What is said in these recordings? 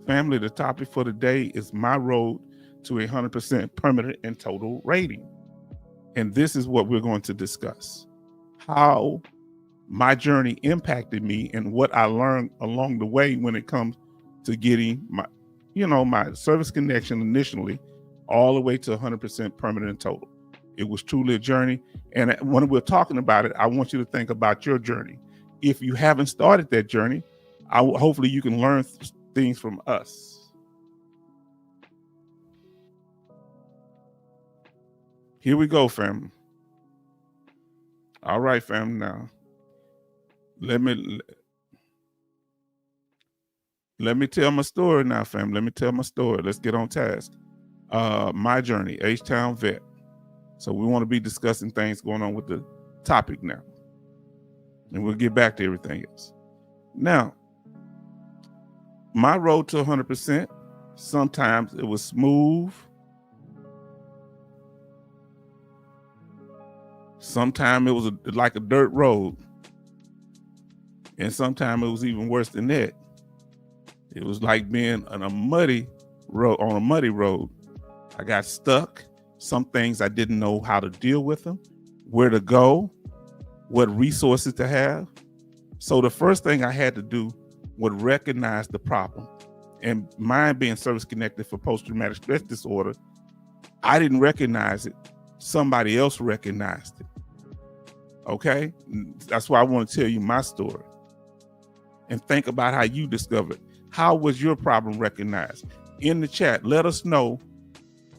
Family, the topic for today is my road to 100% permanent and total rating. And this is what we're going to discuss. How my journey impacted me and what I learned along the way when it comes to getting my service connection initially all the way to 100% permanent and total. It was truly a journey. And when we're talking about it, I want you to think about your journey. If you haven't started that journey, hopefully you can learn things from us. Here we go, fam. All right, fam. Now, let me tell my story now, fam. Let me tell my story. Let's get on task. My journey, H-Town vet. So we want to be discussing things going on with the topic now. And we'll get back to everything else. Now, my road to 100%, sometimes it was smooth. Sometimes it was like a dirt road. And sometimes it was even worse than that. It was like being on a muddy road. I got stuck. Some things I didn't know how to deal with them, where to go, what resources to have. So the first thing I had to do was recognize the problem. And mine being service connected for post-traumatic stress disorder, I didn't recognize it. Somebody else recognized it. Okay? That's why I want to tell you my story. And think about how you discovered. How was your problem recognized? In the chat, let us know.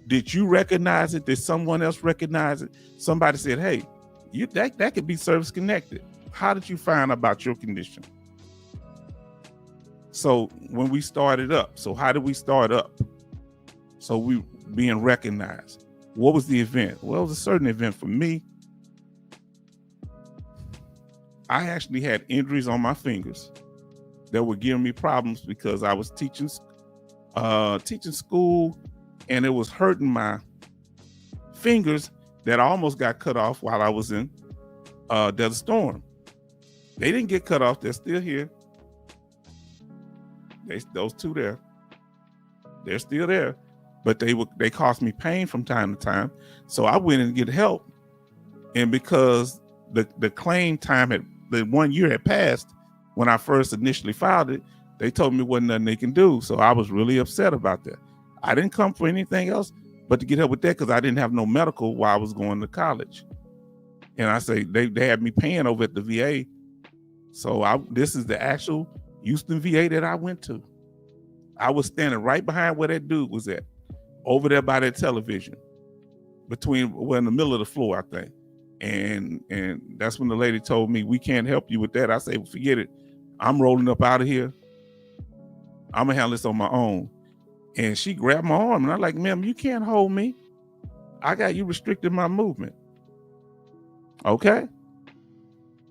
Did you recognize it? Did someone else recognize it? Somebody said, hey, that could be service connected. How did you find about your condition? So when we started up, so how did we start up? So we being recognized. What was the event? Well, it was a certain event for me. I actually had injuries on my fingers that were giving me problems because I was teaching school, and it was hurting my fingers that I almost got cut off while I was in Desert Storm. They didn't get cut off. They're still here. Those two there. They're still there. But they caused me pain from time to time. So I went and get help. And because the claim time the 1 year had passed when I first initially filed it, they told me there wasn't nothing they can do. So I was really upset about that. I didn't come for anything else but to get help with that because I didn't have no medical while I was going to college. And I say they had me paying over at the VA. So this is the actual Houston VA that I went to. I was standing right behind where that dude was at, over there by that television, in the middle of the floor, I think. And that's when the lady told me, we can't help you with that. I say, well, forget it. I'm rolling up out of here. I'm gonna handle this on my own. And she grabbed my arm and I'm like, ma'am, you can't hold me. I got you restricted my movement. Okay.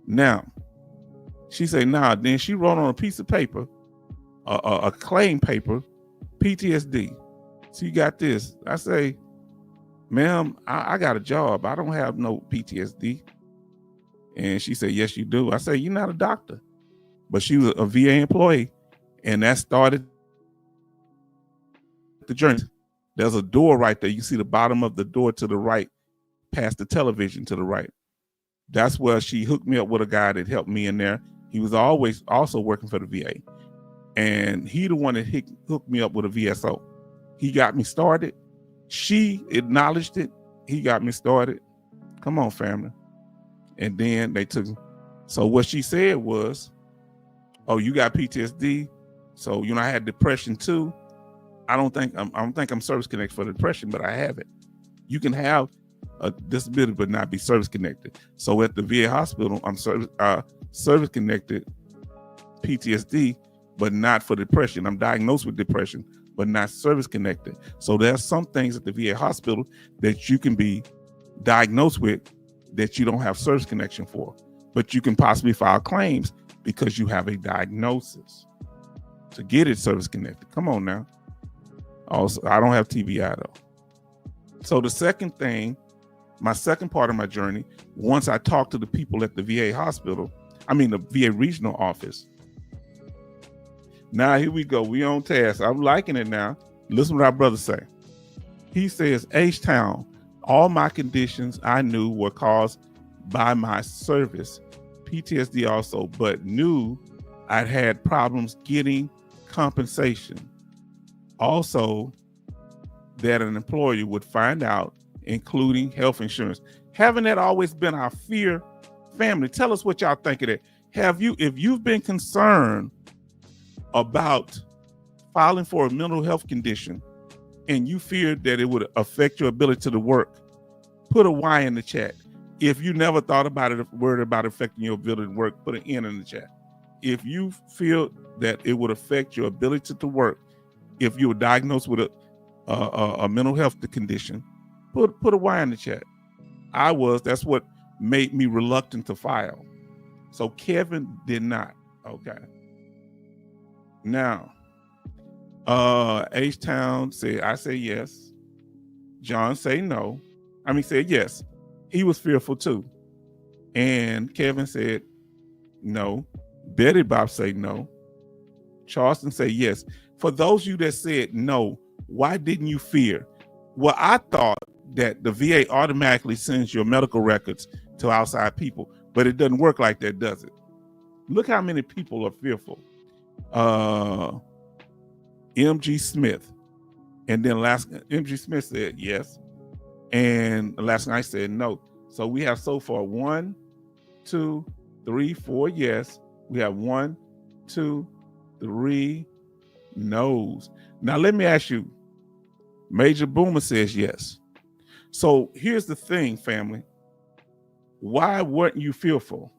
Now, she said, nah. Then she wrote on a piece of paper, a claim paper, PTSD. So you got this. I say, ma'am, I got a job. I don't have no PTSD. And she said, yes, you do. I say, you're not a doctor. But she was a VA employee. And that started the journey. There's a door right there. You see the bottom of the door to the right, past the television to the right. That's where she hooked me up with a guy that helped me in there. He was always also working for the VA. And he the one that hooked me up with a VSO. He got me started. She acknowledged it. He got me started. Come on, family. And then they took. So what she said was, oh, you got PTSD. So, I had depression too. I don't think I'm service connected for depression, but I have it. You can have a disability but not be service connected. So at the VA hospital, I'm service connected PTSD, but not for depression. I'm diagnosed with depression, but not service connected. So there's some things at the VA hospital that you can be diagnosed with that you don't have service connection for, but you can possibly file claims because you have a diagnosis to get it service connected. Come on now. Also, I don't have TBI though. So the second thing, my second part of my journey, once I talked to the people at the VA hospital, the VA regional office, Now here we go. We on task. I'm liking it now. Listen what our brother say. He says, H-Town, all my conditions I knew were caused by my service, PTSD also, but knew I'd had problems getting compensation. Also, that an employer would find out, including health insurance. Haven't that always been our fear? Family, tell us what y'all think of that. If you've been concerned about filing for a mental health condition and you feared that it would affect your ability to work, put a Y in the chat. If you never thought about it, worried about affecting your ability to work, put an N in the chat. If you feel that it would affect your ability to work, if you were diagnosed with a mental health condition, put a Y in the chat. That's what made me reluctant to file. So Kevin did not. Okay. Now, H-Town said, I say yes. John say no. Said yes. He was fearful too. And Kevin said no. Betty Bob say no. Charleston say yes. For those of you that said no, why didn't you fear? Well, I thought that the VA automatically sends your medical records to outside people, but it doesn't work like that, does it? Look how many people are fearful. MG Smith. And then MG Smith said yes. And last night said no. So we have so far 1, 2, 3, 4 yes. We have 1, 2, 3 no's. Now let me ask you, Major Boomer says yes. So here's the thing, family. Why weren't you fearful?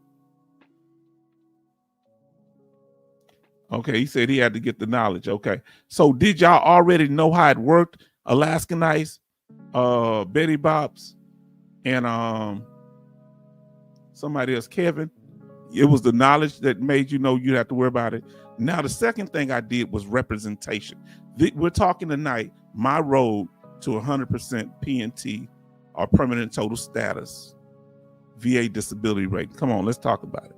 Okay, he said he had to get the knowledge. Okay. So did y'all already know how it worked? Alaska Nice, Betty Bops, and somebody else, Kevin. It was the knowledge that made you know you'd have to worry about it. Now, the second thing I did was representation. We're talking tonight, my road to 100% PNT or permanent total status, VA disability rate. Come on, let's talk about it.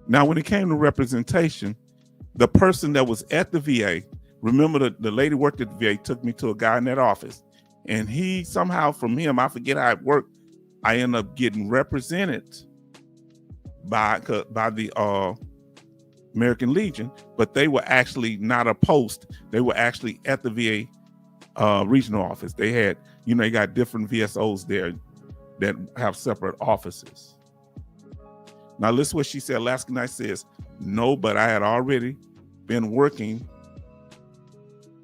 Now, when it came to representation, the person that was at the VA, remember the lady worked at the VA, took me to a guy in that office, and he somehow from him, I forget how it worked, I ended up getting represented by the American Legion, but they were actually not a post. They were actually at the VA regional office. They had, they got different VSOs there that have separate offices. Now listen what she said. Alaska Night says, no, but I had already been working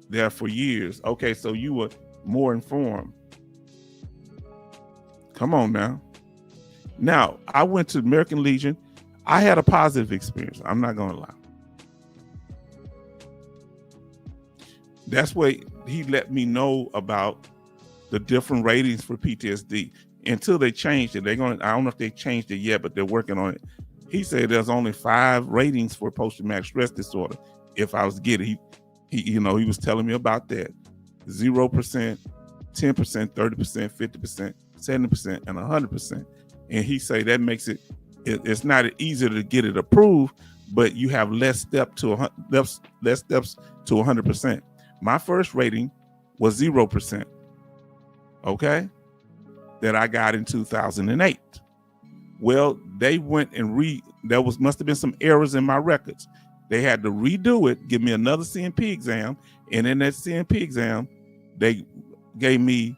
there for years. Okay, so you were more informed. Come on now. Now, I went to American Legion. I had a positive experience. I'm not going to lie. That's why he let me know about the different ratings for PTSD. Until they changed it, I don't know if they changed it yet, but they're working on it. He said there's only 5 ratings for post-traumatic stress disorder. If I was to get it, he was telling me about that. 0%, 10%, 30%, 50%, 70%, and 100%. And he say that makes it's not easier to get it approved, but you have less steps to 100%. My first rating was 0%. Okay. That I got in 2008. Well, they went and must have been some errors in my records. They had to redo it, give me another CMP exam, and in that CMP exam, they gave me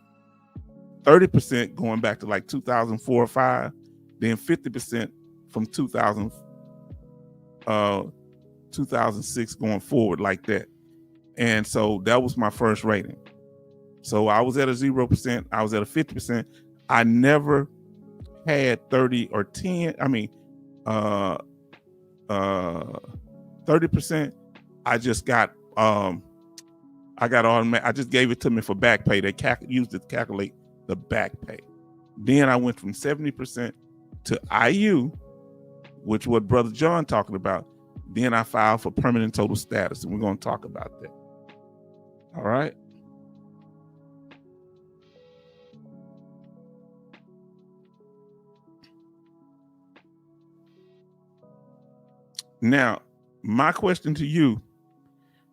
30% going back to like 2004 or 5, then 50% from 2006 going forward like that. And so that was my first rating. So I was at a 0%, I was at a 50%. I never had 30 or 10. 30%. I just got automatic. I just gave it to me for back pay. They used it to calculate the back pay. Then I went from 70% to IU, which what Brother John talking about. Then I filed for permanent total status, and we're going to talk about that. All right. Now, my question to you,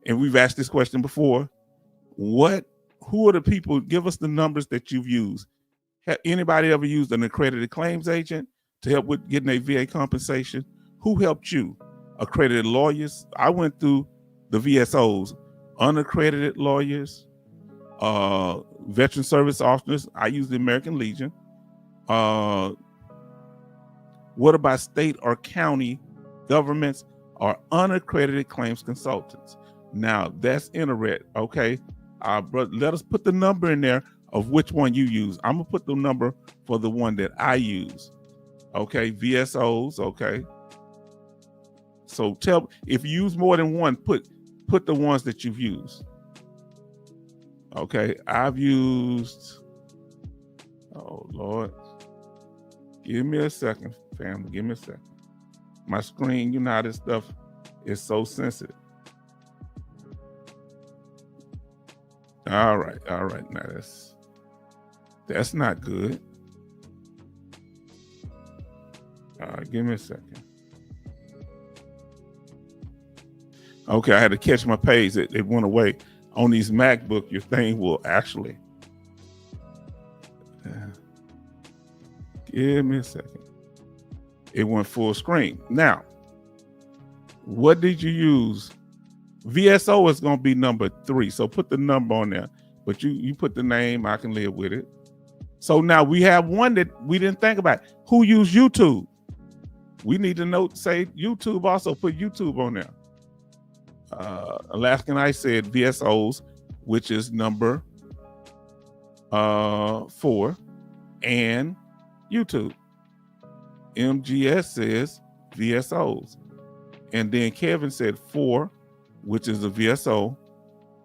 and we've asked this question before, who are the people, give us the numbers that you've used. Have anybody ever used an accredited claims agent to help with getting a VA compensation? Who helped you? Accredited lawyers. I went through the VSOs, unaccredited lawyers, veteran service officers. I used the American Legion. What about state or county governments or unaccredited claims consultants? Now that's interesting. Okay, let us put the number in there of which one you use. I'm gonna put the number for the one that I use. Okay, VSOs. Okay, so tell if you use more than one, put the ones that you've used. Okay, I've used. Oh Lord, give me a second, family. Give me a second. My screen, you know how this stuff is so sensitive. All right. Now that's not good. Give me a second. Okay, I had to catch my page. It went away. On these MacBook, your thing will actually. Give me a second. It went full screen. Now, what did you use? VSO is going to be number 3. So put the number on there. But you put the name. I can live with it. So now we have one that we didn't think about. Who used YouTube? We need to note, say YouTube also. Put YouTube on there. Alaskan Ice said VSOs, which is number 4, and YouTube. MGS says VSOs. And then Kevin said 4, which is a VSO,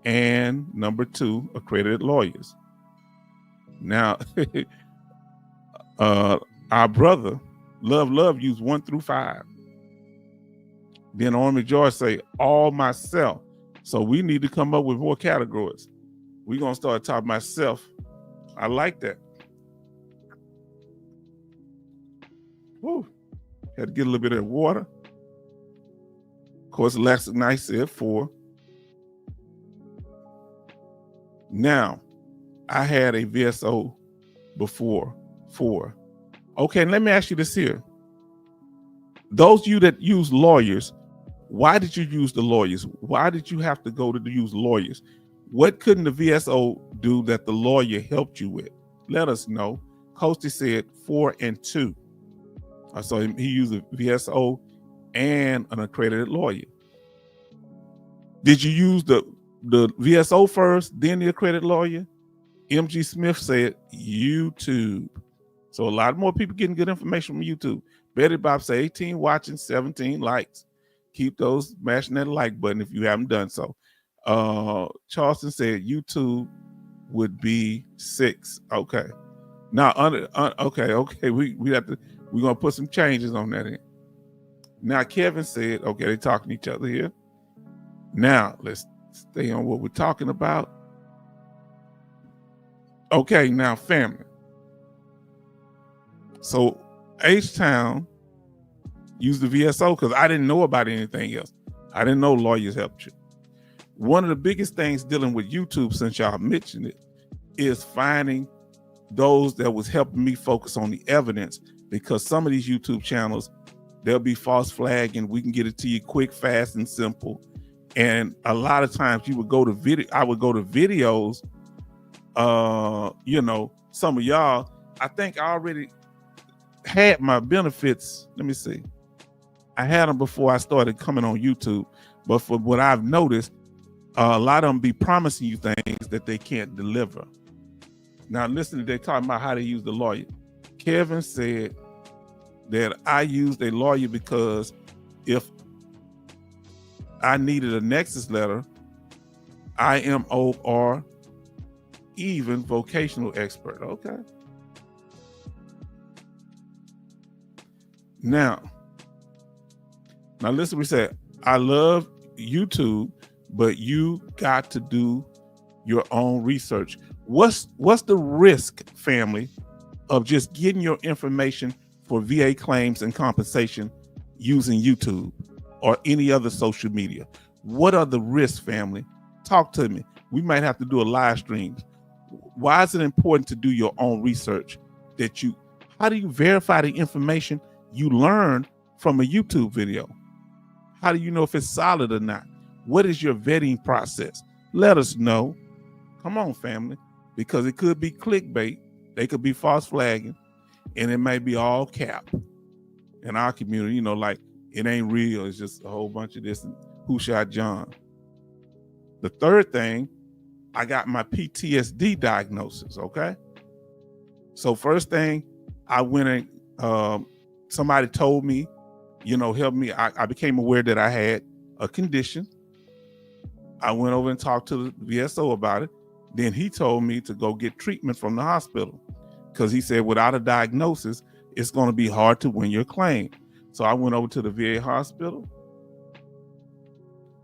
and number 2, accredited lawyers. Now, our brother, Love, used 1 through 5. Then Army George say, all myself. So we need to come up with more categories. We're going to start talking myself. I like that. Woo. Had to get a little bit of water. Of course, Alaskan Ice said 4. Now, I had a VSO before 4. Okay, let me ask you this here. Those of you that use lawyers, why did you use the lawyers? Why did you have to go to use lawyers? What couldn't the VSO do that the lawyer helped you with? Let us know. Coasty said 4 and 2. So he used a VSO and an accredited lawyer. Did you use the VSO first, then the accredited lawyer? MG Smith said YouTube. So a lot more people getting good information from YouTube. Betty Bob said 18 watching, 17 likes. Keep those mashing that like button if you haven't done so. Charleston said YouTube would be 6. Okay. Now okay. We're gonna put some changes on that in. Now Kevin said, okay, they're talking to each other here. Now let's stay on what we're talking about. Okay, now family. So H-Town used the VSO because I didn't know about anything else. I didn't know lawyers helped you. One of the biggest things dealing with YouTube, since y'all mentioned it, is finding those that was helping me focus on the evidence, because some of these YouTube channels, they'll be false flagging. We can get it to you quick, fast, and simple. And a lot of times I would go to videos. Some of y'all, I think I already had my benefits. Let me see. I had them before I started coming on YouTube, but for what I've noticed, a lot of them be promising you things that they can't deliver. Now listen, they're talking about how they use the lawyer. Kevin said that I used a lawyer because if I needed a nexus letter, IMO, or even vocational expert. Okay. Now listen, we said, I love YouTube, but you got to do your own research. What's the risk, family, of just getting your information for VA claims and compensation using YouTube? or any other social media? What are the risks, family? Talk to me. We might have to do a live stream. Why is it important to do your own research? How do you verify the information you learned from a YouTube video? How do you know if it's solid or not? What is your vetting process? Let us know. Come on, family, because it could be clickbait. They could be false flagging, and it may be all cap in our community, like it ain't real. It's just a whole bunch of this. And who shot John? The third thing, I got my PTSD diagnosis. Okay. So first thing, I went and somebody told me, helped me. I became aware that I had a condition. I went over and talked to the VSO about it. Then he told me to go get treatment from the hospital because he said without a diagnosis, it's going to be hard to win your claim. So I went over to the VA hospital.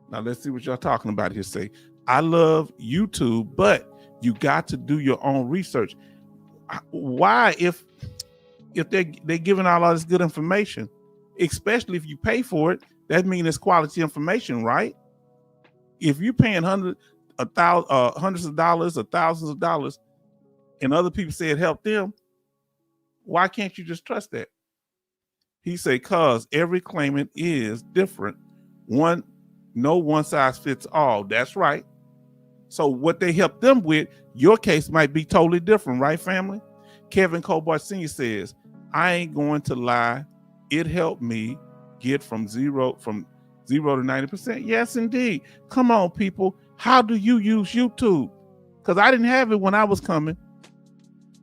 Now let's see what y'all talking about here. Say, I love YouTube, but you got to do your own research. Why, if they're giving out all this good information, especially if you pay for it, that means it's quality information, right? If you're paying hundreds of dollars or thousands of dollars, and other people say it helped them, why can't you just trust that? He said, cause every claimant is different. No one size fits all. That's right. So what they help them with, your case might be totally different, right, family? Kevin Cobart Sr. says, I ain't going to lie. It helped me get from zero to 90%. Yes, indeed. Come on, people. How do you use YouTube? Because I didn't have it when I was coming.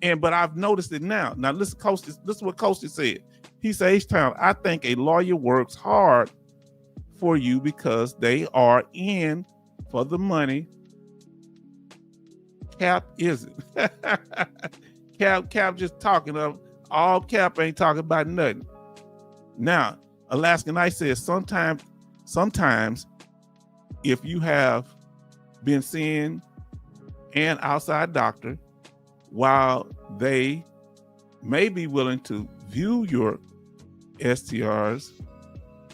But I've noticed it now. Now, listen is what Coasty said. He said, H-Town, I think a lawyer works hard for you because they are in for the money. Cap isn't. Cap just talking of all Cap ain't talking about nothing. Now, Alaskan Ice says sometimes if you have been seeing an outside doctor, while they may be willing to view your STRs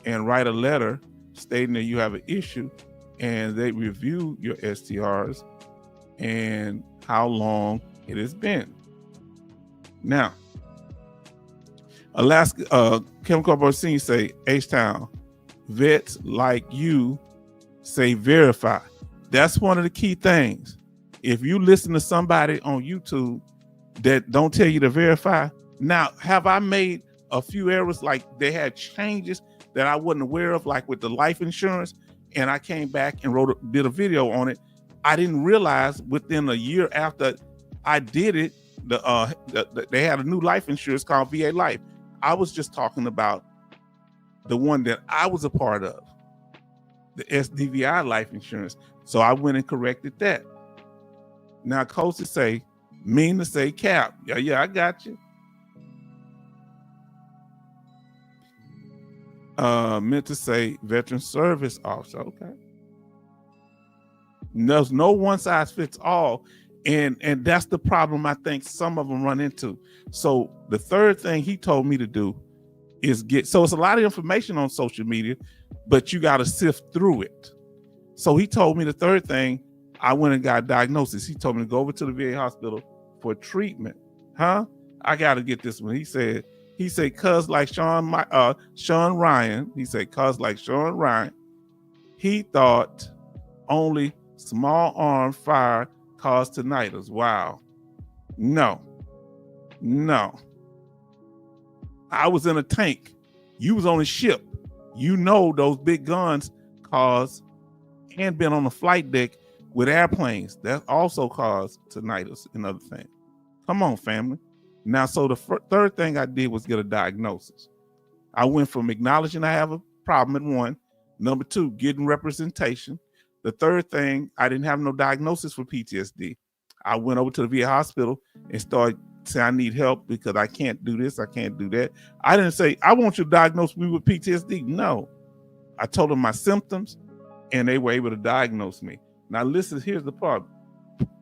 and write a letter stating that you have an issue, and they review your STRs and how long it has been. Now, Chemical Borsini say, H-Town, vets like you say verify. That's one of the key things. If you listen to somebody on YouTube that don't tell you to verify, now, have I made a few errors, like they had changes that I wasn't aware of, like with the life insurance, and I came back and did a video on it. I didn't realize within a year after I did it, they had a new life insurance called VA Life. I was just talking about the one that I was a part of, the SDVI life insurance. So I went and corrected that. Now, Coach to say, mean to say Cap. Yeah, I got you. Meant to say veteran service officer. Okay. There's no one size fits all. And that's the problem I think some of them run into. So the third thing he told me to do is so it's a lot of information on social media, but you got to sift through it. So he told me the third thing, I went and got a diagnosis. He told me to go over to the VA hospital for treatment. I got to get this one. He said, cuz like Sean Ryan, he thought only small arm fire caused tinnitus. Wow. No. I was in a tank. You was on a ship. Those big guns cause, and been on the flight deck with airplanes. That also caused tinnitus and other things. Come on, family. Now, so the third thing I did was get a diagnosis. I went from acknowledging I have a problem at 1. Number 2, getting representation. The third thing, I didn't have no diagnosis for PTSD. I went over to the VA hospital and started saying I need help because I can't do this, I can't do that. I didn't say, I want you to diagnose me with PTSD. No. I told them my symptoms and they were able to diagnose me. Now listen, here's the part.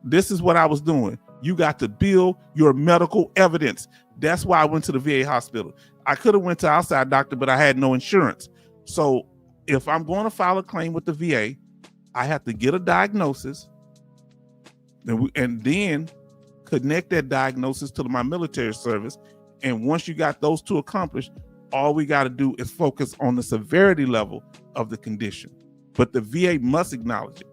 This is what I was doing. You got to build your medical evidence. That's why I went to the VA hospital. I could have went to outside doctor, but I had no insurance. So if I'm going to file a claim with the VA, I have to get a diagnosis and then connect that diagnosis to my military service. And once you got those two accomplished, all we got to do is focus on the severity level of the condition. But the VA must acknowledge it.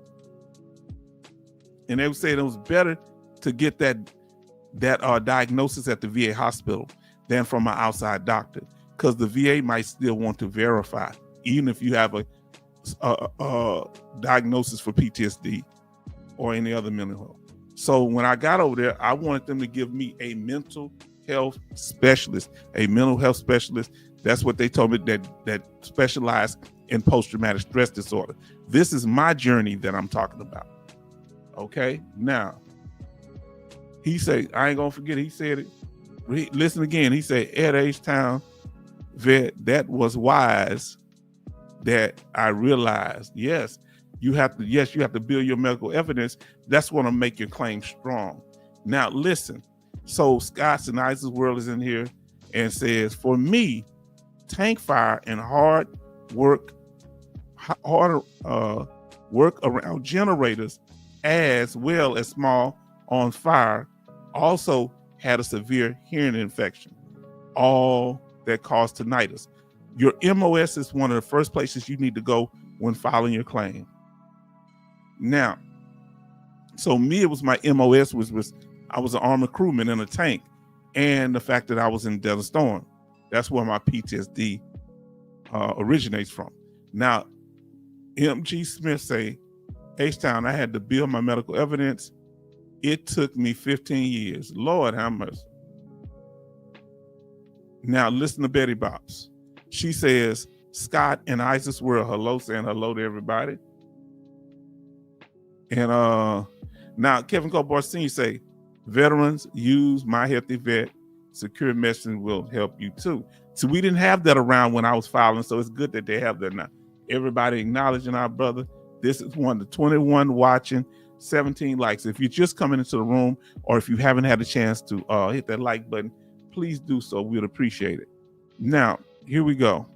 And they would say it was better to get that diagnosis at the VA hospital than from an outside doctor, because the VA might still want to verify, even if you have a diagnosis for PTSD or any other mental health. So when I got over there, I wanted them to give me a mental health specialist, a mental health specialist. That's what they told me, that specialized in post-traumatic stress disorder. This is my journey that I'm talking about. Okay, now he said, I ain't gonna forget, he said it. Listen again. He said, at H-Town vet, that was wise that I realized, yes, you have to build your medical evidence. That's going to make your claim strong. Now, listen. So Scott and Isaac World is in here and says, for me, tank fire and hard work around generators, as well as small on fire, also had a severe hearing infection, all that caused tinnitus. Your MOS is one of the first places you need to go when filing your claim. Now, so me, it was my MOS was I was an armored crewman in a tank, and the fact that I was in Desert Storm. That's where my PTSD originates from. Now, M.G. Smith say, H-Town, I had to build my medical evidence. It took me 15 years. Lord, how much? Now, listen to Betty Bops. She says, Scott and Isaac's World, hello, saying hello to everybody. And now Kevin Colbart Sr. say, veterans use My Healthy Vet. Secure messaging will help you too. So we didn't have that around when I was filing, so it's good that they have that now. Everybody acknowledging our brother. This is one of the 21 watching, 17 likes. If you're just coming into the room, or if you haven't had a chance to hit that like button, please do so. We'd appreciate it. Now, here we go.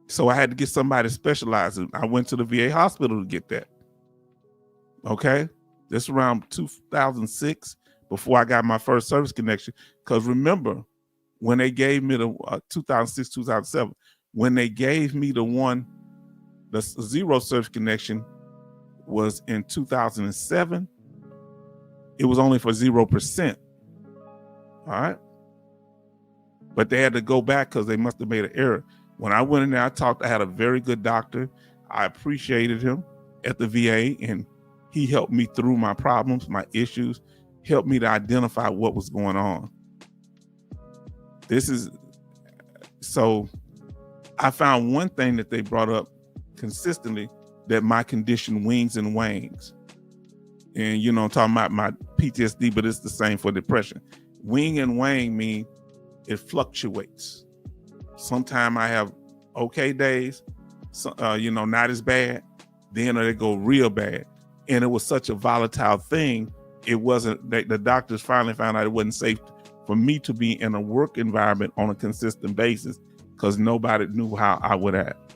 So I had to get somebody specialized. I went to the VA hospital to get that. Okay. This around 2006, before I got my first service connection. Because remember, when they gave me the 2006, 2007, when they gave me the zero service connection was in 2007. It was only for 0%. All right. But they had to go back because they must have made an error. When I went in there, I had a very good doctor. I appreciated him at the VA, and he helped me through my problems, my issues, helped me to identify what was going on. So I found one thing that they brought up consistently, that my condition wings and wanes. And, I'm talking about my PTSD, but it's the same for depression. Wing and wane mean it fluctuates. Sometimes I have okay days, not as bad. Then they go real bad. And it was such a volatile thing. It wasn't, the doctors finally found out it wasn't safe for me to be in a work environment on a consistent basis, because nobody knew how I would act.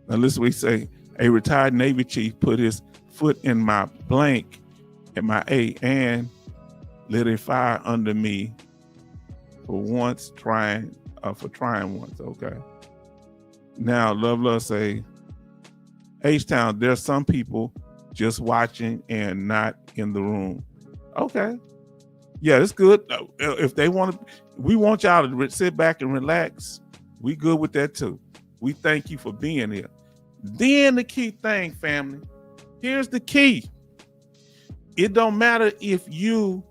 Now listen, we say, a retired Navy chief put his foot in my blank at my A and lit a fire under me for trying once. Okay. Now, Love say, H-Town, there's some people just watching and not in the room. Okay. Yeah, it's good. If they we want y'all to sit back and relax. We good with that too. We thank you for being here. Then the key thing, family, here's the key. It don't matter if you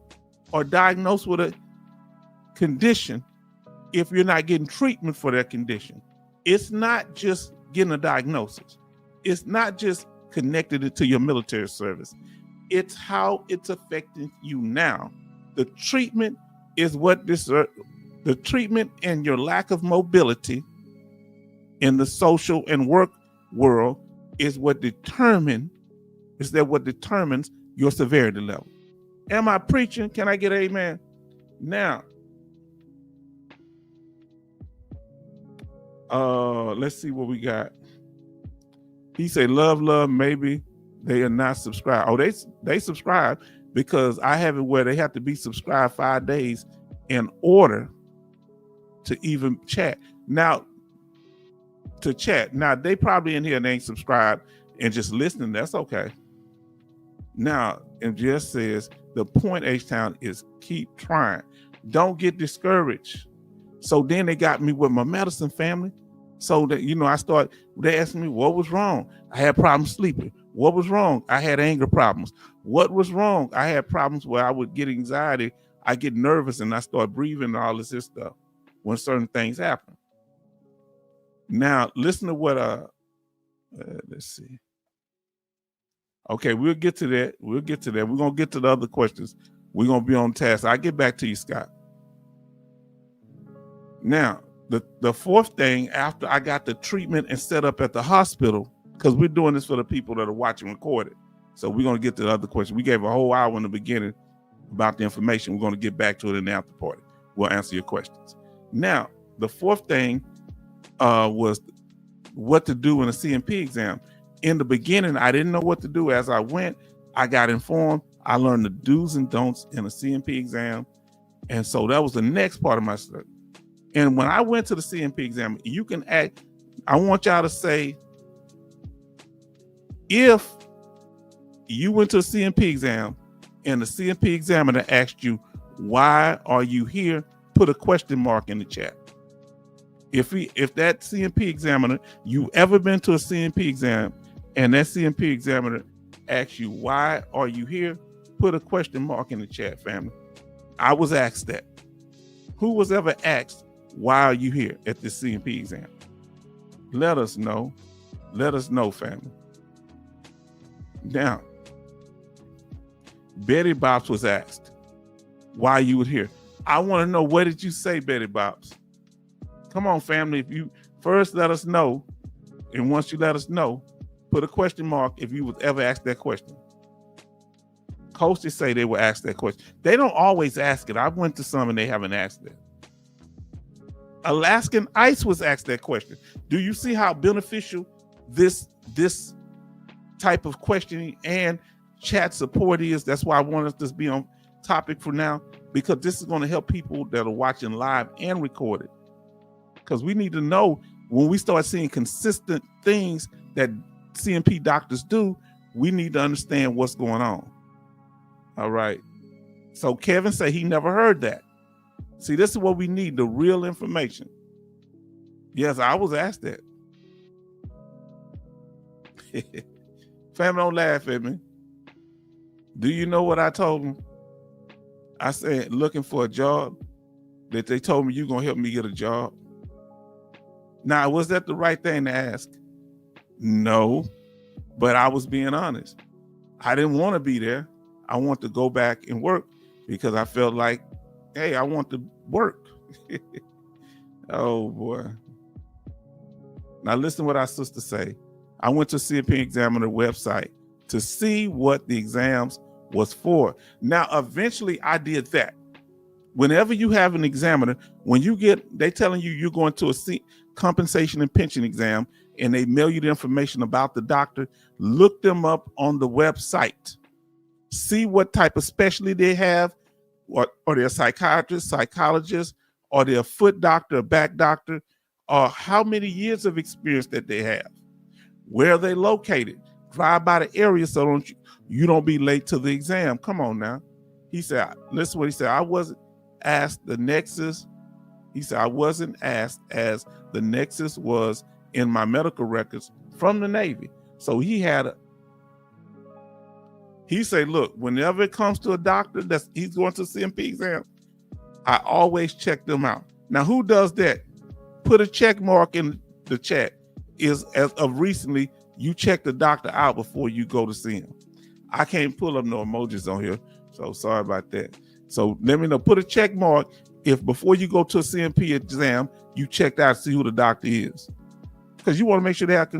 are diagnosed with a condition if you're not getting treatment for that condition. It's not just getting a diagnosis. It's not just connected to your military service. It's how it's affecting you now. The treatment is the treatment and your lack of mobility in the social and work world is what determines your severity level. Am I preaching? Can I get amen? Now, Let's see what we got. He said, love, maybe they are not subscribed. Oh, they subscribe, because I have it where they have to be subscribed 5 days in order to even chat. Now, they probably in here and they ain't subscribed and just listening. That's okay. Now, it just says the point, H-Town, is keep trying. Don't get discouraged. So then they got me with my medicine, family. So that, they asked me what was wrong. I had problems sleeping. What was wrong? I had anger problems. What was wrong? I had problems where I would get anxiety. I get nervous and I start breathing and all this stuff when certain things happen. Now, listen to what, let's see. Okay, we'll get to that. We're going to get to the other questions. We're going to be on task. I'll get back to you, Scott. Now, the fourth thing, after I got the treatment and set up at the hospital, because we're doing this for the people that are watching recorded. So we're going to get to the other question. We gave a whole hour in the beginning about the information. We're going to get back to it in the after party. We'll answer your questions. Now, the fourth thing was what to do in a CMP exam. In the beginning, I didn't know what to do. As I went, I got informed. I learned the do's and don'ts in a CMP exam. And so that was the next part of my study. And when I went to the CMP exam, you can act, I want y'all to say, if you went to a CMP exam and the CMP examiner asked you, why are you here? Put a question mark in the chat. If that CMP examiner, you ever been to a CMP exam and that CMP examiner asks you, why are you here? Put a question mark in the chat, family. I was asked that. Who was ever asked, why are you here at the CMP exam? Let us know. Let us know, family. Now, Betty Bops was asked why you were here. I want to know, what did you say, Betty Bops? Come on, family. If you first let us know, and once you let us know, put a question mark if you was ever asked that question. Coaches say they were asked that question. They don't always ask it. I went to some and they haven't asked it. Alaskan Ice was asked that question. Do you see how beneficial this type of questioning and chat support is? That's why I want us to be on topic for now, because this is going to help people that are watching live and recorded. Because we need to know, when we start seeing consistent things that CMP doctors do, we need to understand what's going on. All right. So Kevin said he never heard that. See, this is what we need, the real information. Yes, I was asked that. Family, don't laugh at me. Do you know what I told them? I said, looking for a job, that they told me, you're going to help me get a job. Now, was that the right thing to ask? No, but I was being honest. I didn't want to be there. I want to go back and work because I felt like, hey, I want to work. Oh, boy. Now, listen to what our sister say. I went to CMP Examiner website to see what the exams was for. Now, eventually I did that. Whenever you have an examiner, when you get, they telling you you're going to a compensation and pension exam and they mail you the information about the doctor, look them up on the website. See what type of specialty they have, or they're a psychiatrist, psychologist, or they're a foot doctor, a back doctor, or how many years of experience that they have. Where are they located? Drive by the area so you don't be late to the exam. Come on now. He said, listen what he said. I wasn't asked the nexus. He said, I wasn't asked, as the nexus was in my medical records from the Navy. So he said, look, whenever it comes to a doctor he's going to CMP exam, I always check them out. Now, who does that? Put a check mark in the chat. Is as of recently, you check the doctor out before you go to see him. I can't pull up no emojis on here, so sorry about that. So let me know. Put a check mark if before you go to a CMP exam, you checked out to see who the doctor is, because you want to make sure they have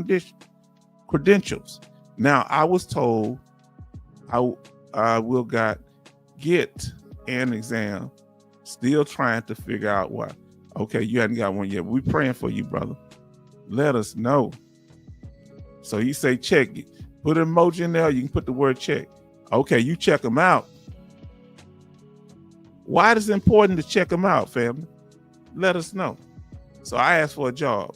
credentials. Now, I was told I will get an exam. Still trying to figure out why. Okay, you hadn't got one yet. We're praying for you, brother. Let us know. So he say check. Put an emoji in there. You can put the word check. Okay, you check them out. Why is it important to check them out, family? Let us know. So I asked for a job.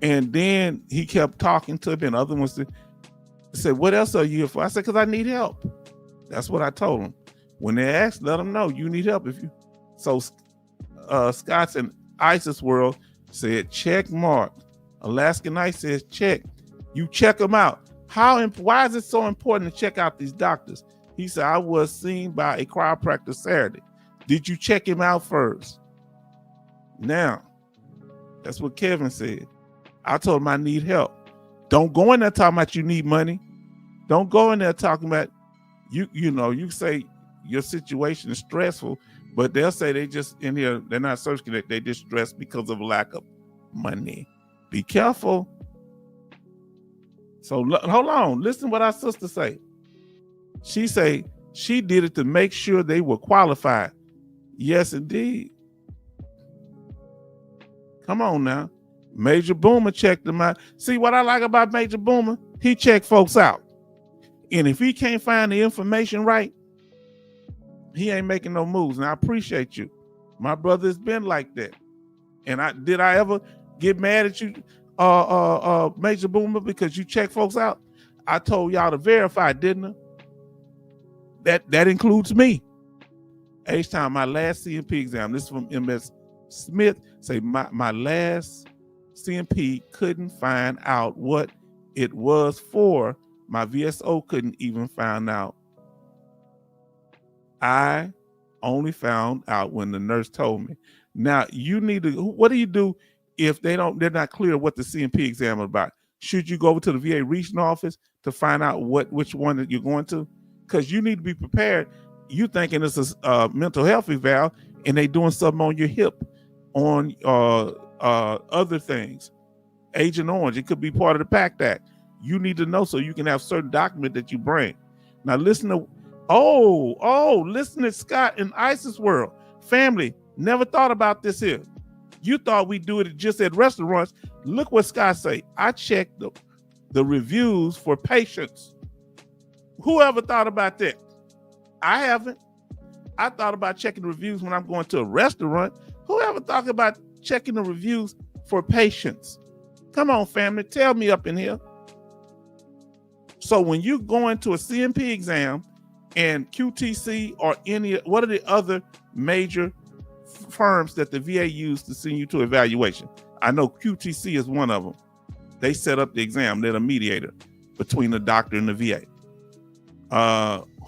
And then he kept talking to me, and other ones said, what else are you here for? I said, because I need help. That's what I told him. When they asked, let them know you need help. So Scott's in ISIS World said, check mark. Alaska Knight says, check. You check them out. Why is it so important to check out these doctors? He said, I was seen by a chiropractor Saturday. Did you check him out first? Now, that's what Kevin said. I told him I need help. Don't go in there talking about you need money. Don't go in there talking about you say your situation is stressful, but they'll say they just in here, they're not searching it, they just stressed because of lack of money. Be careful. So hold on, listen what our sister say. She say she did it to make sure they were qualified. Yes, indeed. Come on now. Major Boomer checked them out. See what I like about Major Boomer? He checked folks out. And if he can't find the information right, he ain't making no moves. And I appreciate you. My brother has been like that. And did I ever get mad at you, Major Boomer, because you check folks out? I told y'all to verify, didn't I? That includes me. H-Time, my last CMP exam. This is from MS Smith. Say my last CMP couldn't find out what it was for. My VSO couldn't even find out. I only found out when the nurse told me. Now you need to. What do you do if they're not clear what the CMP exam is about? Should you go over to the VA regional office to find out which one that you're going to? Because you need to be prepared. You thinking it's a mental health eval and they doing something on your hip, on other things. Agent Orange, it could be part of the PACT Act. You need to know so you can have certain document that you bring. Now listen to, listen to Scott in ISIS World. Family, never thought about this here. You thought we do it just at restaurants. Look what Scott say. I checked the reviews for patients. Whoever thought about that? I haven't. I thought about checking the reviews when I'm going to a restaurant. Whoever thought about checking the reviews for patients? Come on, family, tell me up in here. So when you go into a CMP exam and QTC or what are the other major firms that the VA used to send you to evaluation? I know QTC is one of them. They set up the exam. They're a mediator between the doctor and the VA.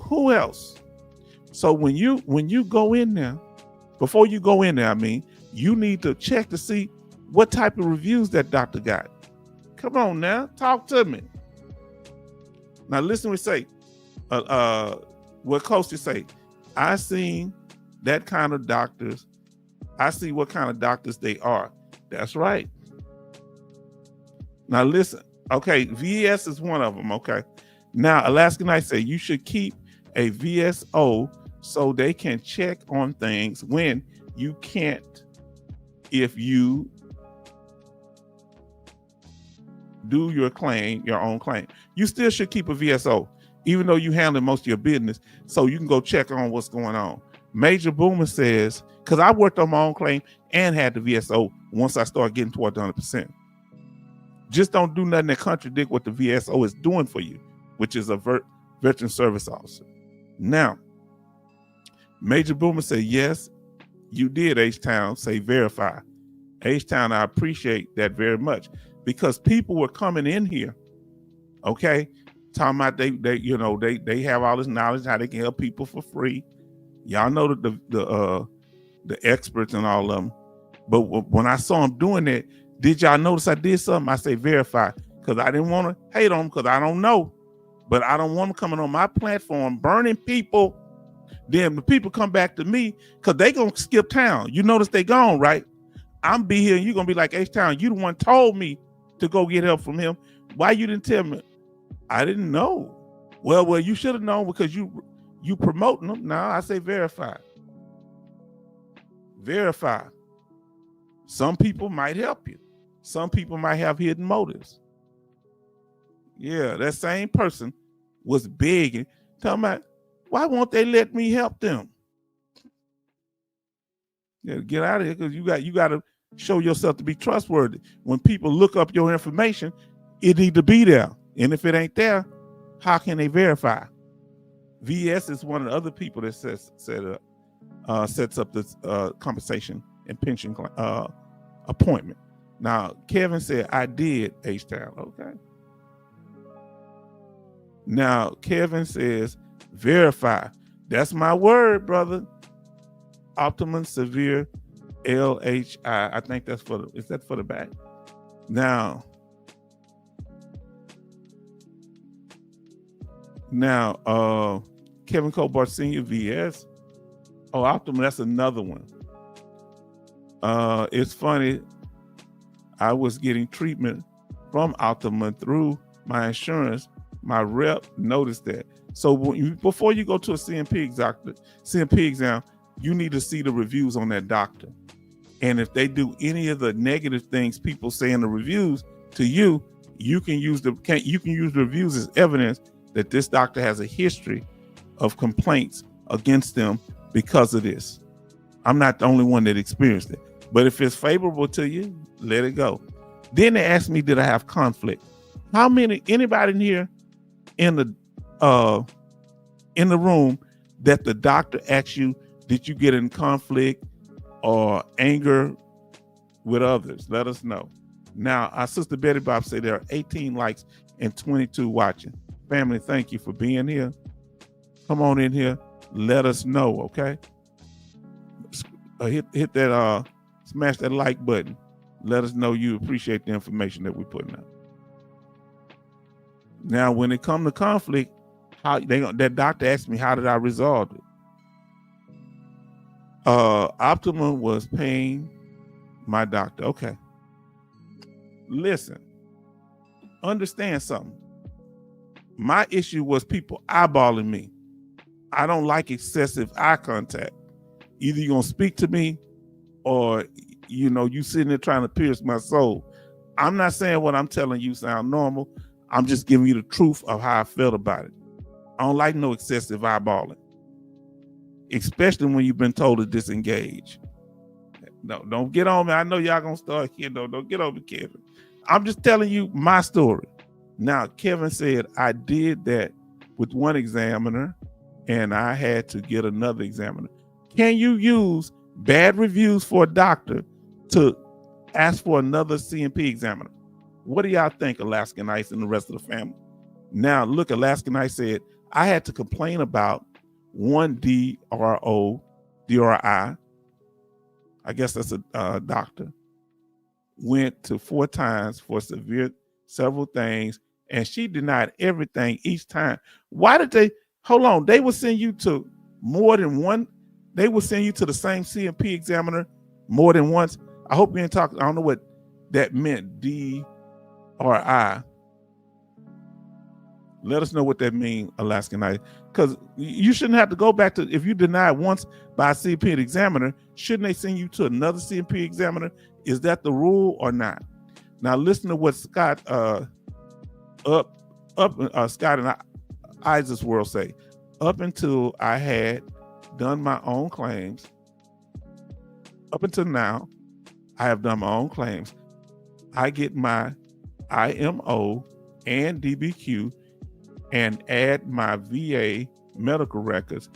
Who else? So when you go in there, before you go in there, you need to check to see what type of reviews that doctor got. Come on now, talk to me. Now listen what say, what Coach say. I seen that kind of doctors. I see what kind of doctors they are. That's right. Now listen. Okay, VS is one of them. Okay. Now Alaska Knight say you should keep a VSO so they can check on things when you can't. If you do your own claim, you still should keep a VSO, even though you handle most of your business, so you can go check on what's going on. Major Boomer says, because I worked on my own claim and had the VSO once I started getting toward 100%. Just don't do nothing that contradict what the VSO is doing for you, which is a veteran service officer. Now, Major Boomer said, yes, you did, H-Town, say verify. H-Town, I appreciate that very much, because people were coming in here, okay, talking about they have all this knowledge, how they can help people for free. Y'all know that the experts and all of them. But when I saw them doing that, did y'all notice I did something? I say verify, because I didn't want to hate on them, because I don't know. But I don't want them coming on my platform burning people. Then the people come back to me because they gonna skip town. You notice they gone, right? I'm be here and you're gonna be like, H-Town, you the one told me to go get help from him. Why you didn't tell me? I didn't know. Well, you should have known, because you promoting them. Now I say verify. Verify. Some people might help you. Some people might have hidden motives. Yeah, that same person was begging, talking about, why won't they let me help them? Yeah, get out of here, because you got to show yourself to be trustworthy. When people look up your information, it need to be there. And if it ain't there, how can they verify? VS is one of the other people that sets up this compensation and pension appointment. Now, Kevin said, I did, H-Town. Okay. Now, Kevin says, verify. That's my word, brother. Optimum Severe LHI. I think that's is that for the back? Now, Kevin Colbart Sr. VS. Oh, Optimum, that's another one. It's funny. I was getting treatment from Optimum through my insurance. My rep noticed that. So before you go to a CMP exam, you need to see the reviews on that doctor. And if they do any of the negative things people say in the reviews to you, you can use the reviews as evidence that this doctor has a history of complaints against them because of this. I'm not the only one that experienced it. But if it's favorable to you, let it go. Then they asked me, did I have conflict? Anybody in here in the room that the doctor asked you, did you get in conflict or anger with others? Let us know. Now, our sister Betty Bob said there are 18 likes and 22 watching. Family, thank you for being here. Come on in here. Let us know, okay? Hit that, smash that like button. Let us know you appreciate the information that we're putting out. Now, when it comes to conflict, that doctor asked me, how did I resolve it? Optimum was paying my doctor. Okay. Listen, understand something. My issue was people eyeballing me. I don't like excessive eye contact. Either you're going to speak to me or, you sitting there trying to pierce my soul. I'm not saying what I'm telling you sound normal. I'm just giving you the truth of how I felt about it. I don't like no excessive eyeballing, especially when you've been told to disengage. No, don't get on me. I know y'all gonna start here. Don't get on me, Kevin. I'm just telling you my story. Now, Kevin said I did that with one examiner and I had to get another examiner. Can you use bad reviews for a doctor to ask for another CMP examiner? What do y'all think, Alaskan Ice and the rest of the family? Now, look, Alaskan Ice said, I had to complain about one DRI. I guess that's a doctor. Went to 4 times for several things, and she denied everything each time. Why did they, hold on, they would send you to more than one, they would send you to the same CMP examiner more than once. I hope you ain't talking, I don't know what that meant, DRI. Let us know what that means, Alaskan Ice. Because you shouldn't have to go back to, if you denied once by a CMP examiner, shouldn't they send you to another CMP examiner? Is that the rule or not? Now listen to what Scott Scott and Isaac's World say. Up until I had done my own claims, up until now, I have done my own claims. I get my IMO and DBQ and add my VA medical records.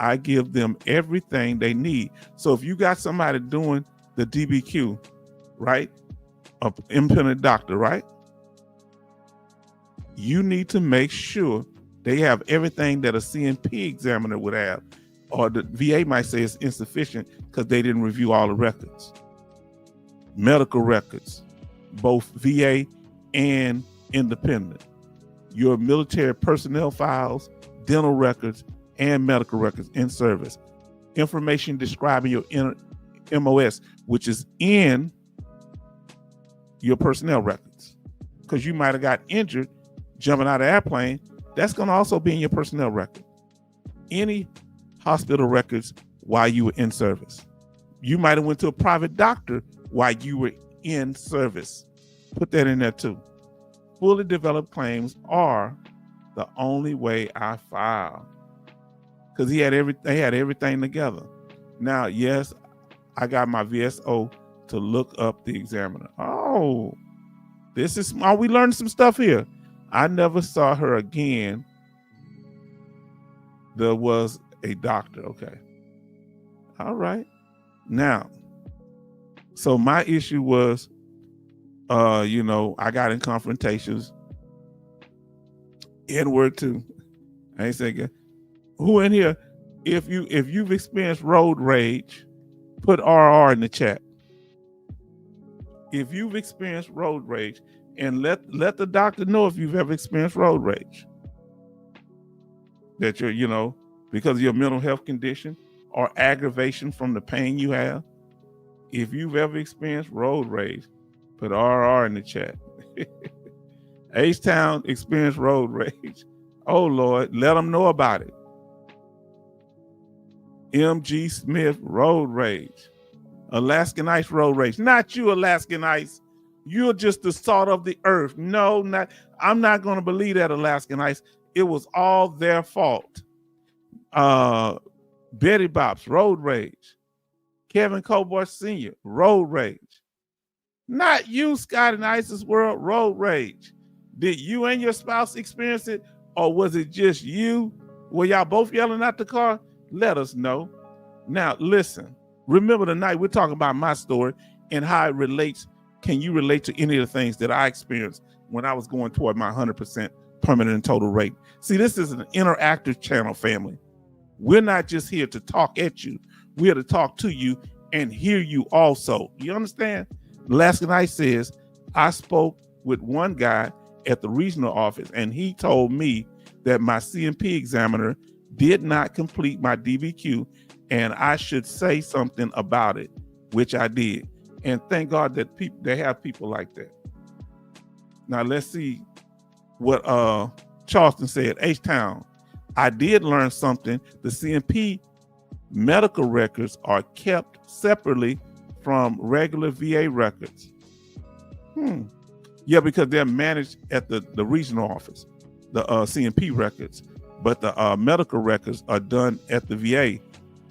I give them everything they need. So if you got somebody doing the DBQ, right, an independent doctor, right, you need to make sure they have everything that a CMP examiner would have, or the VA might say it's insufficient because they didn't review all the records. Medical records, both VA and independent. Your military personnel files, dental records, and medical records in service. Information describing your MOS, which is in your personnel records. Because you might have got injured jumping out of an airplane, that's going to also be in your personnel record. Any hospital records while you were in service. You might have went to a private doctor while you were in service. Put that in there too. Fully developed claims are the only way I file. Because they had everything together. Now, yes, I got my VSO to look up the examiner. Oh, we learned some stuff here. I never saw her again. There was a doctor. Okay. All right. Now, so my issue was, I got in confrontations. N-word too. I ain't saying who in here, if you've experienced road rage, put RR in the chat. If you've experienced road rage, and let the doctor know if you've ever experienced road rage. That you're, because of your mental health condition or aggravation from the pain you have. If you've ever experienced road rage, put RR in the chat. H-Town experienced road rage. Oh Lord, let them know about it. MG Smith, road rage. Alaskan Ice, road rage. Not you, Alaskan Ice. You're just the salt of the earth. No, I'm not going to believe that, Alaskan Ice. It was all their fault. Betty Bops, road rage. Kevin Cobart Sr., road rage. Not you, Scott and Ice's World, road rage. Did you and your spouse experience it, or was it just you? Were y'all both yelling at the car? Let us know. Now, listen. Remember tonight, we're talking about my story and how it relates. Can you relate to any of the things that I experienced when I was going toward my 100% permanent and total rate? See, this is an interactive channel, family. We're not just here to talk at you. We're here to talk to you and hear you also. You understand? Last night says, I spoke with one guy at the regional office, and he told me that my CMP examiner did not complete my DBQ, and I should say something about it, which I did. And thank God that they have people like that. Now let's see what Charleston said. H-Town, I did learn something. The CMP medical records are kept separately from regular VA records. Yeah, because they're managed at the regional office, the CMP records, but the medical records are done at the VA.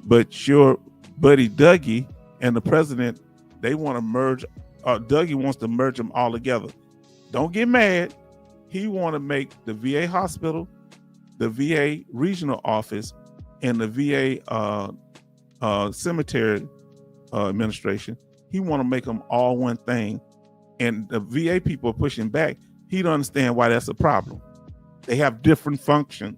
But your buddy Dougie and the president, they want to merge. Dougie wants to merge them all together. Don't get mad. He want to make the VA hospital, the VA regional office, and the VA cemetery administration. He want to make them all one thing. And the VA people are pushing back. He don't understand why that's a problem. They have different functions,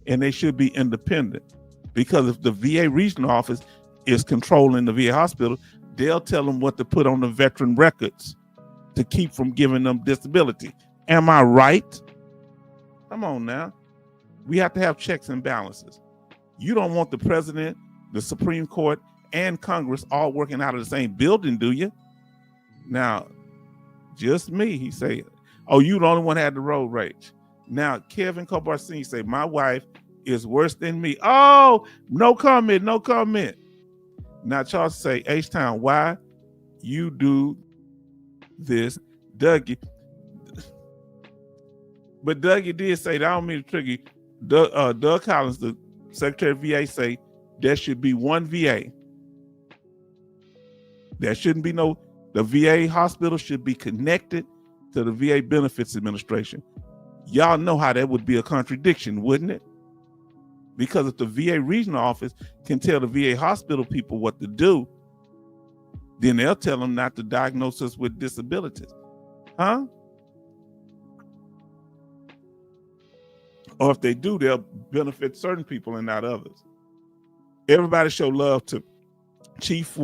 and they should be independent. Because if the VA regional office is controlling the VA hospital, they'll tell them what to put on the veteran records to keep from giving them disability. Am I right? Come on now. We have to have checks and balances. You don't want the president, the Supreme Court, and Congress all working out of the same building, do you? Now, just me, he said. Oh, you the only one that had the road rage. Now, Kevin Cobart Sr. say, my wife is worse than me. Oh, no comment, no comment. Now, Charles say, H-Town, why you do this, Dougie? But Dougie did say, that I don't mean to trigger you. Doug Collins, the Secretary of VA, say there should be one VA. There shouldn't be the VA hospital should be connected to the VA Benefits Administration. Y'all know how that would be a contradiction, wouldn't it? Because if the VA regional office can tell the VA hospital people what to do, then they'll tell them not to diagnose us with disabilities. Huh? Or if they do, they'll benefit certain people and not others. Everybody show love to Chief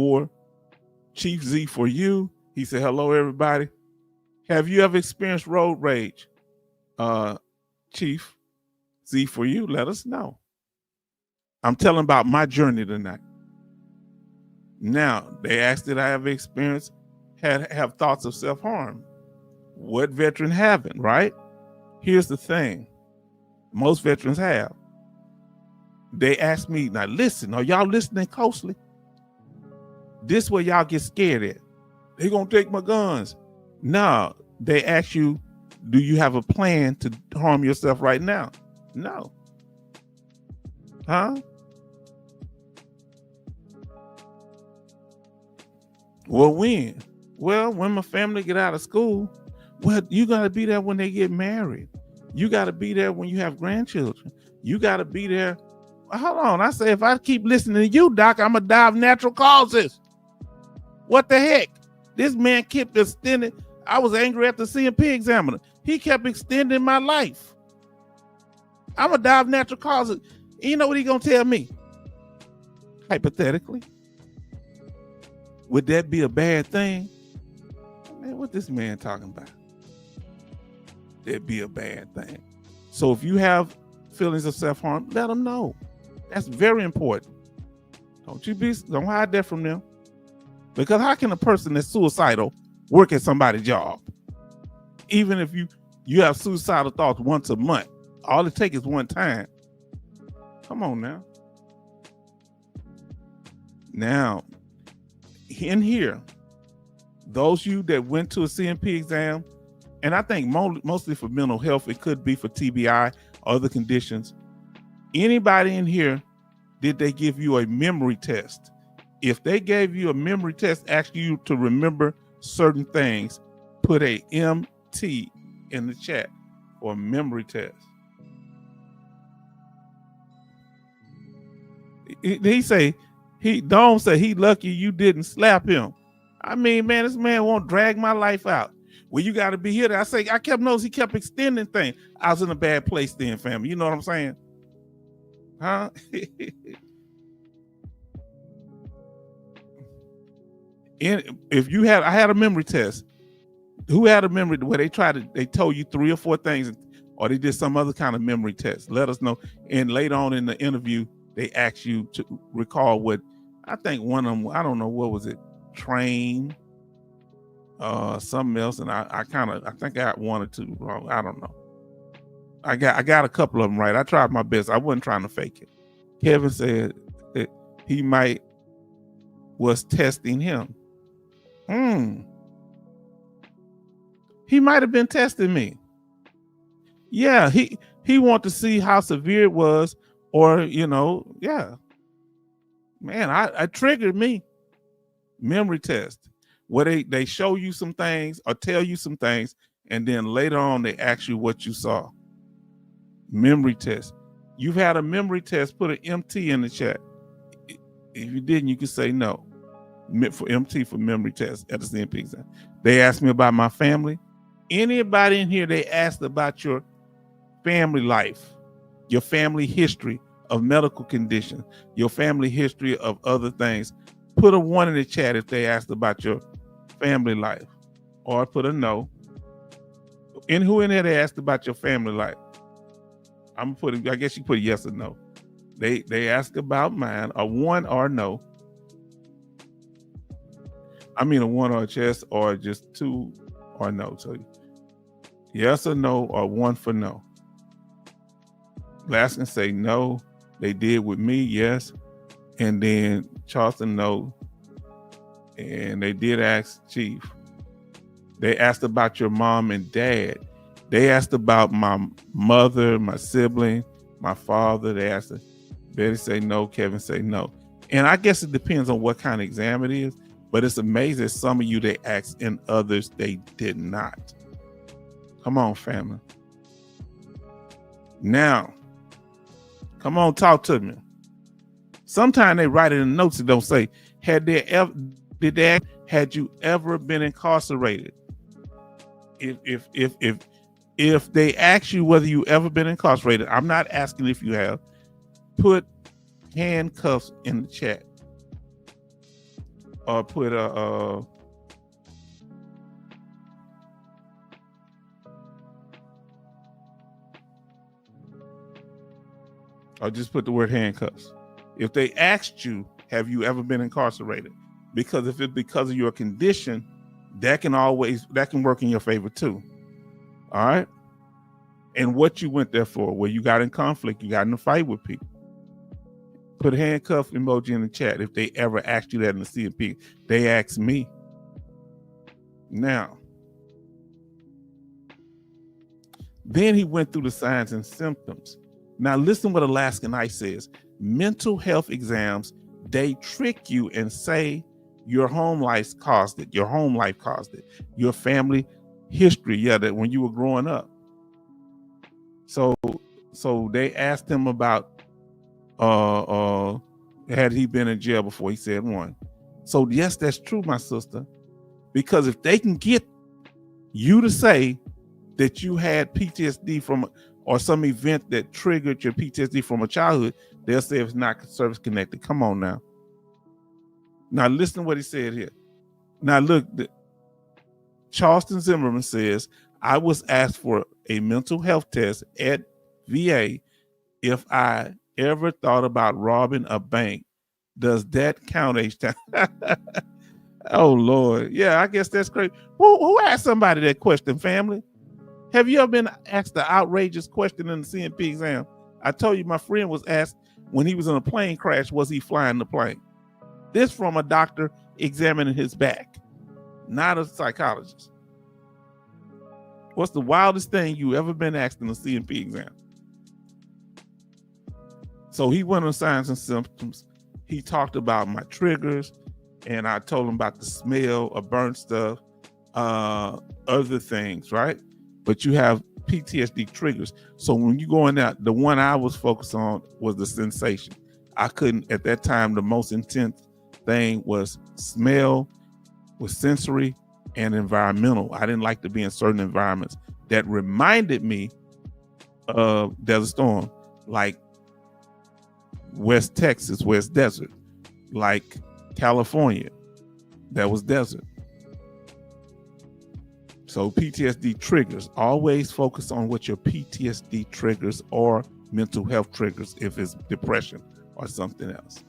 Z for you. He said, hello, everybody. Have you ever experienced road rage? Chief Z for you, let us know. I'm telling about my journey tonight. Now, they asked did I ever experience, have thoughts of self-harm? What veteran haven't, right? Here's the thing. Most veterans have. They asked me, now listen, are y'all listening closely? This where y'all get scared at. They gonna take my guns. No, they ask you, do you have a plan to harm yourself right now? No. Huh? Well, when? Well, when my family get out of school. Well, you got to be there when they get married. You got to be there when you have grandchildren. You got to be there. Hold on. I say, if I keep listening to you, Doc, I'm going to die of natural causes. What the heck? This man kept extending. I was angry at the CMP examiner. He kept extending my life. I'm going to die of natural causes. You know what he going to tell me? Hypothetically. Would that be a bad thing? Man, what this man talking about? That'd be a bad thing. So if you have feelings of self-harm, let them know. That's very important. Don't hide that from them. Because how can a person that's suicidal work at somebody's job? Even if you have suicidal thoughts once a month, all it takes is one time. Come on now. Now, in here, those you that went to a CMP exam, and I think mostly for mental health, it could be for TBI, other conditions. Anybody in here, did they give you a memory test? If they gave you a memory test, asking you to remember certain things, put a MT in the chat or memory test. Dome say he lucky you didn't slap him. I mean, man, this man won't drag my life out. Well, you got to be here. I kept noticing he kept extending things. I was in a bad place then, family. You know what I'm saying? Huh? I had a memory test. Who had a memory where they told you 3 or 4 things, or they did some other kind of memory test? Let us know. And later on in the interview, they asked you to recall what, I think one of them, I don't know, what was it? Train, something else. And I think I got 1 or 2 wrong. I don't know. I got a couple of them right. I tried my best. I wasn't trying to fake it. Kevin said that he was testing him. He might have been testing me. Yeah, he wanted to see how severe it was, or yeah. Man, I triggered me. Memory test, where they show you some things or tell you some things, and then later on they ask you what you saw. Memory test. You've had a memory test, put an MT in the chat. If you didn't, you can say no. For MT for memory test at the CMP exam. They asked me about my family. Anybody in here, they asked about your family life, your family history of medical conditions, your family history of other things. Put a 1 in the chat if they asked about your family life, or put a no. And who in there they asked about your family life? I'm putting, I guess you put yes or no. They ask about mine, a 1 or no. I mean a 1 or a yes, or just 2 or no. So yes or no, or 1 for no. Laskin say no. They did with me, yes. And then Charleston, no. And they did ask Chief. They asked about your mom and dad. They asked about my mother, my sibling, my father. They asked, Betty say no, Kevin say no. And I guess it depends on what kind of exam it is, but it's amazing some of you they asked and others they did not. Come on, family. Now, come on, talk to me. Sometimes they write it in the notes and don't say, had you ever been incarcerated? If they ask you whether you ever been incarcerated, I'm not asking if you have. Put handcuffs in the chat, or put or just put the word handcuffs. If they asked you, have you ever been incarcerated? Because if it's because of your condition, that can work in your favor too. All right. And what you went there for, where you got in conflict, you got in a fight with people. Put a handcuff emoji in the chat if they ever asked you that in the CMP. They asked me. Now, then he went through the signs and symptoms. Now listen what Alaskan Ice says. Mental health exams, they trick you and say your home life caused it. Your home life caused it. Your family history, that when you were growing up. So they asked him about had he been in jail before. He said one. So yes, that's true, my sister. Because if they can get you to say that you had PTSD from or some event that triggered your PTSD from a childhood, they'll say it's not service connected. Come on now. Now listen to what he said here. Now look, Charleston Zimmerman says, I was asked for a mental health test at VA if I ever thought about robbing a bank. Does that count, H-Town? Oh, Lord. Yeah, I guess that's crazy. Who asked somebody that question, family? Have you ever been asked the outrageous question in the CMP exam? I told you my friend was asked when he was in a plane crash, was he flying the plane? This from a doctor examining his back, not a psychologist. What's the wildest thing you ever been asked in a CMP exam? So he went on signs and symptoms. He talked about my triggers, and I told him about the smell of burnt stuff, other things, right? But you have PTSD triggers. So when you go in there, the one I was focused on was the sensation. I couldn't, at that time, the most intense thing was smell, was sensory, and environmental. I didn't like to be in certain environments that reminded me of Desert Storm, like West Texas, where it's desert, like California, that was desert. So PTSD triggers, always focus on what your PTSD triggers or mental health triggers if it's depression or something else.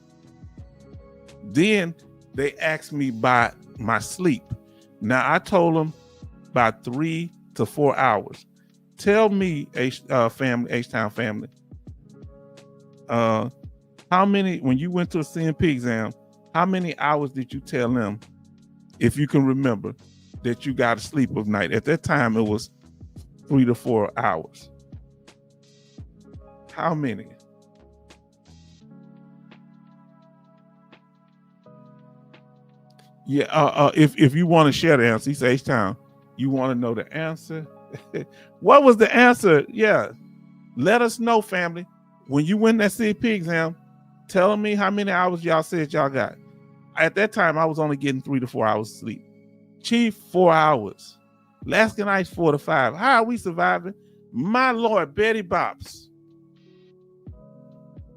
Then they asked me about my sleep. Now I told them about 3 to 4 hours. Tell me, H-Town family, how many, when you went to a CMP exam, how many hours did you tell them, if you can remember, that you got to sleep of night? At that time, it was 3 to 4 hours. How many? Yeah, if you want to share the answer, he says, H-Town, you want to know the answer? What was the answer? Yeah, let us know, family. When you win that CMP exam, tell me how many hours y'all said y'all got. At that time, I was only getting 3 to 4 hours sleep. Chief, 4 hours. Alaskan Ice, 4 to 5. How are we surviving? My Lord, Betty Bops.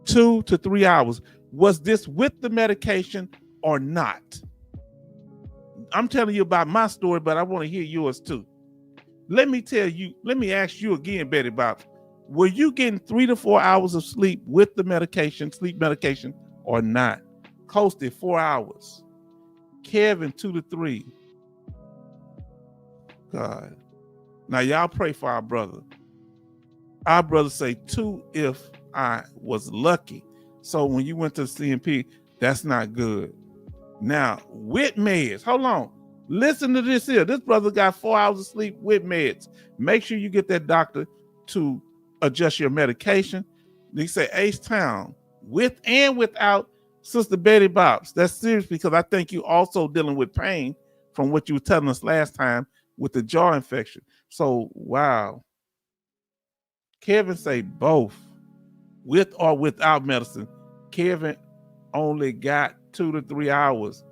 2 to 3 hours. Was this with the medication or not? I'm telling you about my story, but I want to hear yours too. Let me ask you again, Betty Bops. Were you getting 3 to 4 hours of sleep with the medication, sleep medication, or not? Coasted 4 hours. Kevin, 2 to 3. God. Now y'all pray for our brother. Our brother say 2 if I was lucky. So when you went to the CMP, that's not good. Now, with meds, hold on. Listen to this here. This brother got 4 hours of sleep with meds. Make sure you get that doctor to adjust your medication. They say H-Town, with and without Sister Betty Bops. That's serious, because I think you also dealing with pain from what you were telling us last time with the jaw infection. So, wow. Kevin say both, with or without medicine. Kevin only got 2 to 3 hours.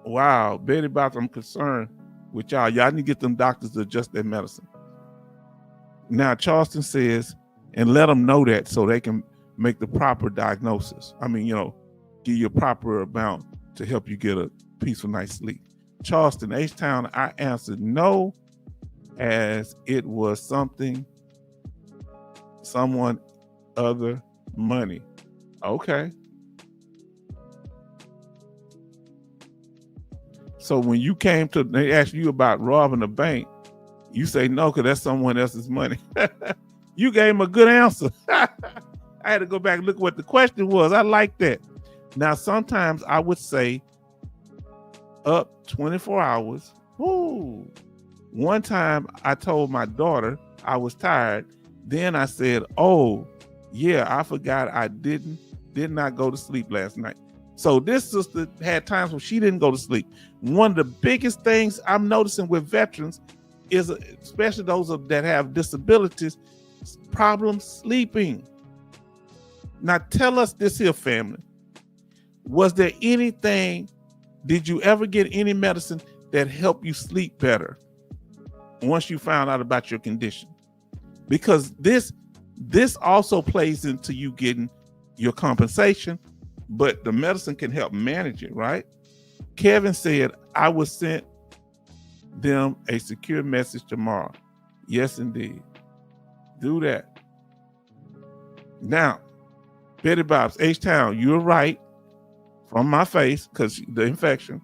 Wow, Betty Bops, I'm concerned with y'all. Y'all need to get them doctors to adjust their medicine. Now, Charleston says, and let them know that so they can make the proper diagnosis. I mean, give you a proper amount to help you get a peaceful night's sleep. Charleston, H-Town, I answered no, as it was someone other money. Okay. So when you came to, they asked you about robbing a bank, you say no, because that's someone else's money. You gave him a good answer. I had to go back and look what the question was. I like that. Now, sometimes I would say up 24 hours. Woo. One time I told my daughter I was tired. Then I said, oh, yeah, I forgot I did not go to sleep last night. So this sister had times when she didn't go to sleep. One of the biggest things I'm noticing with veterans is, especially those that have disabilities, problem sleeping. Now tell us this here, family. Was there anything, did you ever get any medicine that helped you sleep better once you found out about your condition? Because this also plays into you getting your compensation, but the medicine can help manage it, right? Kevin said, I will send them a secure message tomorrow. Yes, indeed. Do that. Now, Betty Bob's, H-Town, you're right. From my face, because the infection,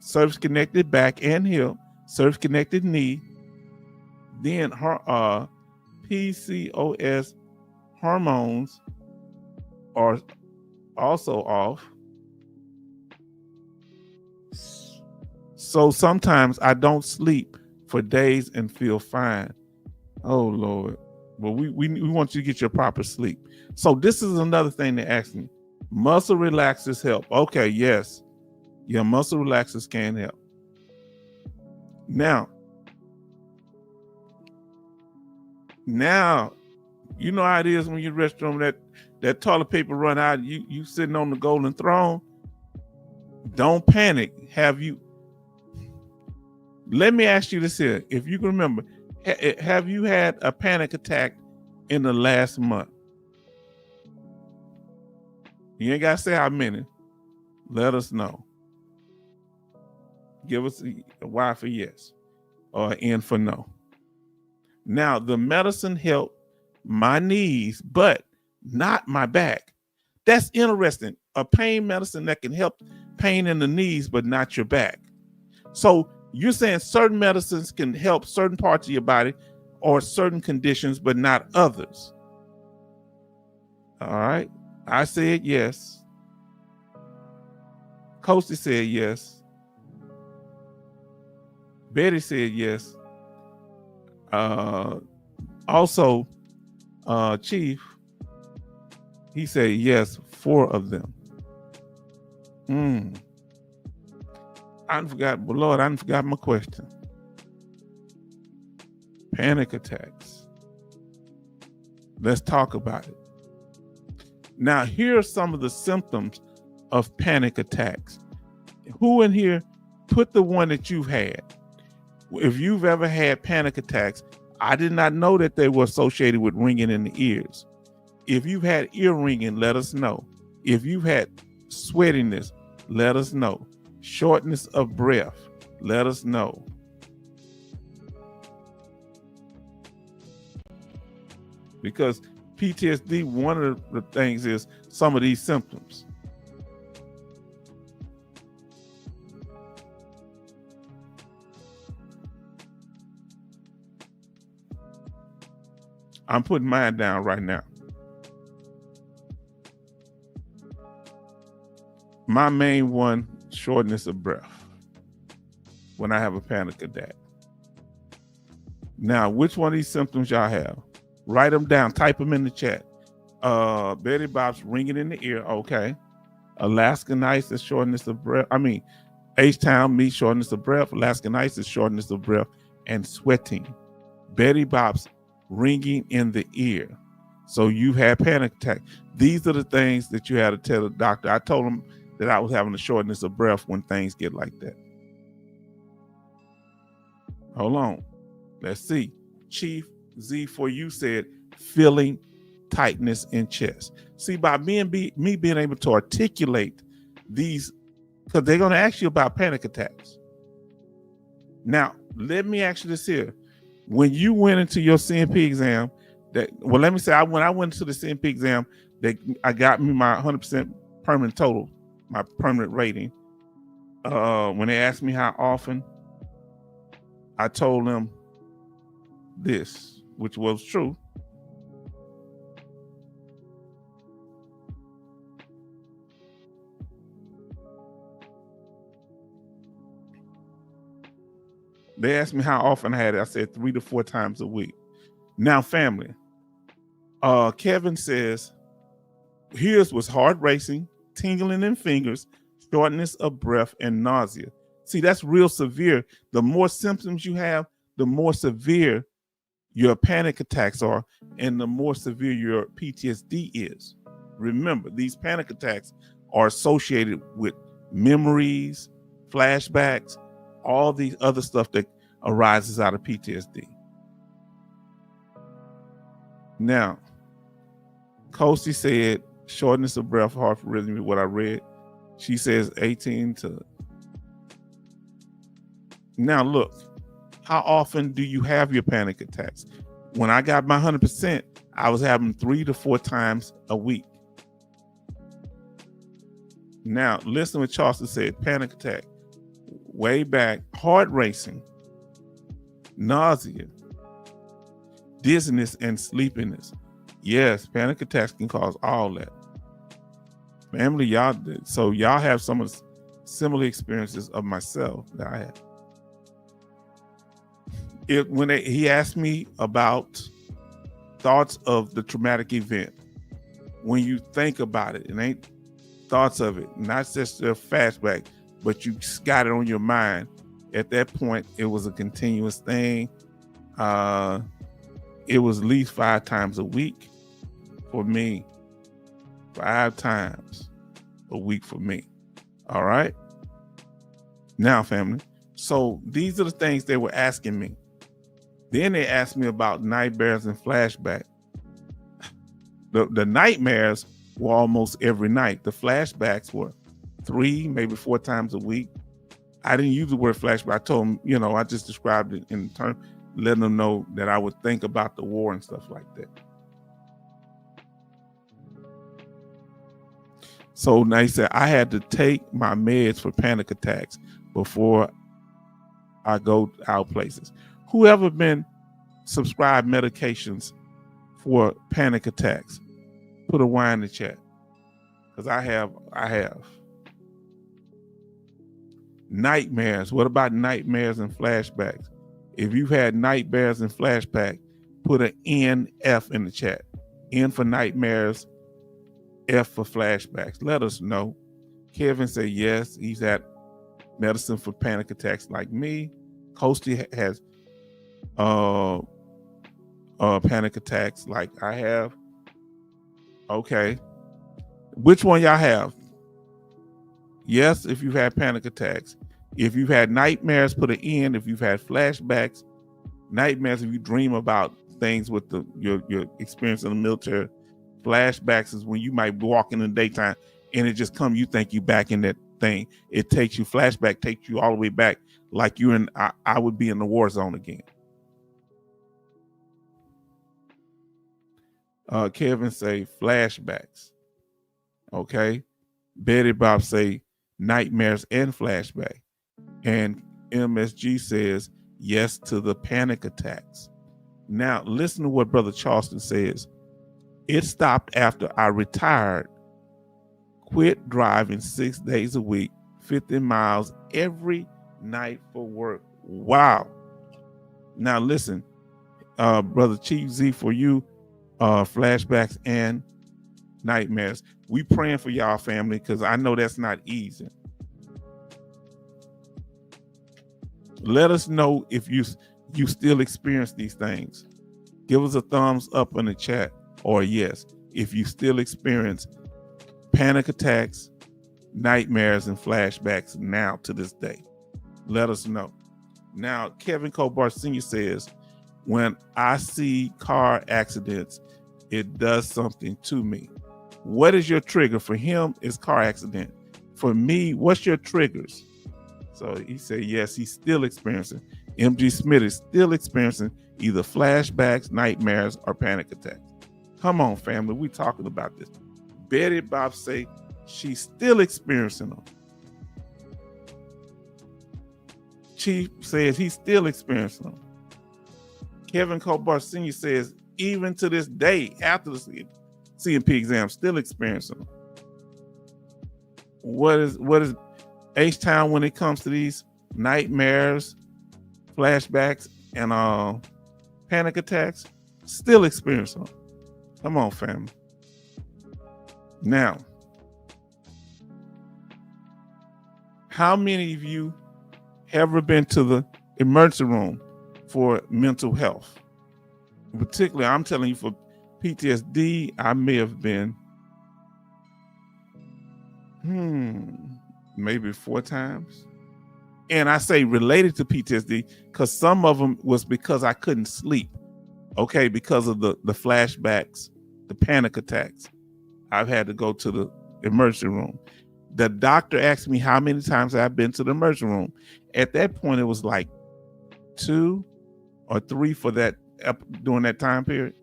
service-connected back and hip, service-connected knee, then her PCOS hormones are also off. So sometimes I don't sleep for days and feel fine. Oh Lord. Well, we want you to get your proper sleep. So this is another thing they asked me. Muscle relaxers help. Okay, yes. Yeah, muscle relaxers can help. Now, you know how it is when you're in the restroom, that toilet paper run out, you sitting on the golden throne. Don't panic. Let me ask you this here. If you can remember, have you had a panic attack in the last month? You ain't got to say how many. Let us know. Give us a Y for yes or an N for no. Now, the medicine helped my knees, but not my back. That's interesting. A pain medicine that can help pain in the knees, but not your back. So you're saying certain medicines can help certain parts of your body or certain conditions, but not others. All right. I said yes. Coasty said yes. Betty said yes. Also, Chief, he said yes, 4 of them. I forgot, but Lord, I forgot my question. Panic attacks. Let's talk about it. Now, here are some of the symptoms of panic attacks. Who in here put the one that you've had? If you've ever had panic attacks, I did not know that they were associated with ringing in the ears. If you've had ear ringing, let us know. If you've had sweatiness, let us know. Shortness of breath, let us know. Because PTSD, one of the things is some of these symptoms. I'm putting mine down right now. My main one, shortness of breath when I have a panic attack. Now, which one of these symptoms y'all have? Write them down, type them in the chat. Betty Bob's ringing in the ear, okay. Alaskan ice is shortness of breath. H-Town, me, shortness of breath. Alaskan ice is shortness of breath and sweating. Betty Bob's ringing in the ear. So you've had panic attack. These are the things that you had to tell the doctor. I told him that I was having a shortness of breath when things get like that. Hold on. Let's see. Chief Z4U said feeling tightness in chest. See, by me being able to articulate these, because they're going to ask you about panic attacks. Now, let me ask you this here. When you went into your CNP exam, when I went to the CNP exam, I got me my 100% permanent total, my permanent rating. When they asked me how often, I told them this, which was true. They asked me how often I had it. I said 3 to 4 times a week. Now, family, Kevin says, his was heart racing, tingling in fingers, shortness of breath, and nausea. See, that's real severe. The more symptoms you have, the more severe your panic attacks are, and the more severe your PTSD is. Remember, these panic attacks are associated with memories, flashbacks, all these other stuff that arises out of PTSD. Now, Kosi said shortness of breath, heart rhythm, what I read. She says 18 to. Now look, how often do you have your panic attacks? When I got my 100%, I was having 3 to 4 times a week. Now, listen what Charleston said, panic attack, way back, heart racing, nausea, dizziness, and sleepiness. Yes, panic attacks can cause all that. Family, y'all have some of the similar experiences of myself that I had. He asked me about thoughts of the traumatic event, when you think about it, it ain't thoughts of it, not just a flashback, but you got it on your mind. At that point, it was a continuous thing. It was at least 5 times a week for me. 5 times a week for me. All right. Now, family. So these are the things they were asking me. Then they asked me about nightmares and flashback. The nightmares were almost every night. The flashbacks were 3, maybe 4 times a week. I didn't use the word flashback. I told them, I just described it in terms, letting them know that I would think about the war and stuff like that. So now he said I had to take my meds for panic attacks before I go out places. Whoever been subscribed medications for panic attacks, put a Y in the chat, because I have. Nightmares. What about nightmares and flashbacks? If you've had nightmares and flashback, put an NF in the chat. N for nightmares, F for flashbacks. Let us know. Kevin said yes, he's had medicine for panic attacks like me. Kosti has panic attacks like I have. Okay. Which one y'all have? Yes, if you've had panic attacks. If you've had nightmares, put an N. If you've had flashbacks, nightmares, if you dream about things with your experience in the military. Flashbacks is when you might walk in the daytime and it just comes, you think you back in that thing. It takes you, flashback takes you all the way back like you're in, I would be in the war zone again. Kevin say flashbacks. Okay. Betty Bob say nightmares and flashback. And MSG says yes to the panic attacks. Now listen to what Brother Charleston says. It stopped after I retired, quit driving 6 days a week, 50 miles every night for work. Wow. Now listen, Brother Chief Z, for you, flashbacks and nightmares. We praying for y'all, family, because I know that's not easy. Let us know if you still experience these things. Give us a thumbs up in the chat, or yes, if you still experience panic attacks, nightmares, and flashbacks now to this day. Let us know. Now, Kevin Kobar Sr. says, when I see car accidents, it does something to me. What is your trigger? For him, it's car accident. For me, what's your triggers? So he said, yes, he's still experiencing. MG Smith is still experiencing either flashbacks, nightmares, or panic attacks. Come on, family. We talking about this. Betty Bob say she's still experiencing them. Chief says he's still experiencing them. Kevin Kobar Sr. says even to this day, after the CMP exam, still experiencing them. What is H-Town when it comes to these nightmares flashbacks and panic attacks, still experience them. Come on, family. Now, how many of you have ever been to the emergency room for mental health? Particularly, I'm telling you, for PTSD, I may have been maybe 4 times. And I say related to PTSD because some of them was because I couldn't sleep. Okay, because of the flashbacks, the panic attacks. I've had to go to the emergency room. The doctor asked me how many times I've been to the emergency room. At that point, it was like 2 or 3 for that during that time period.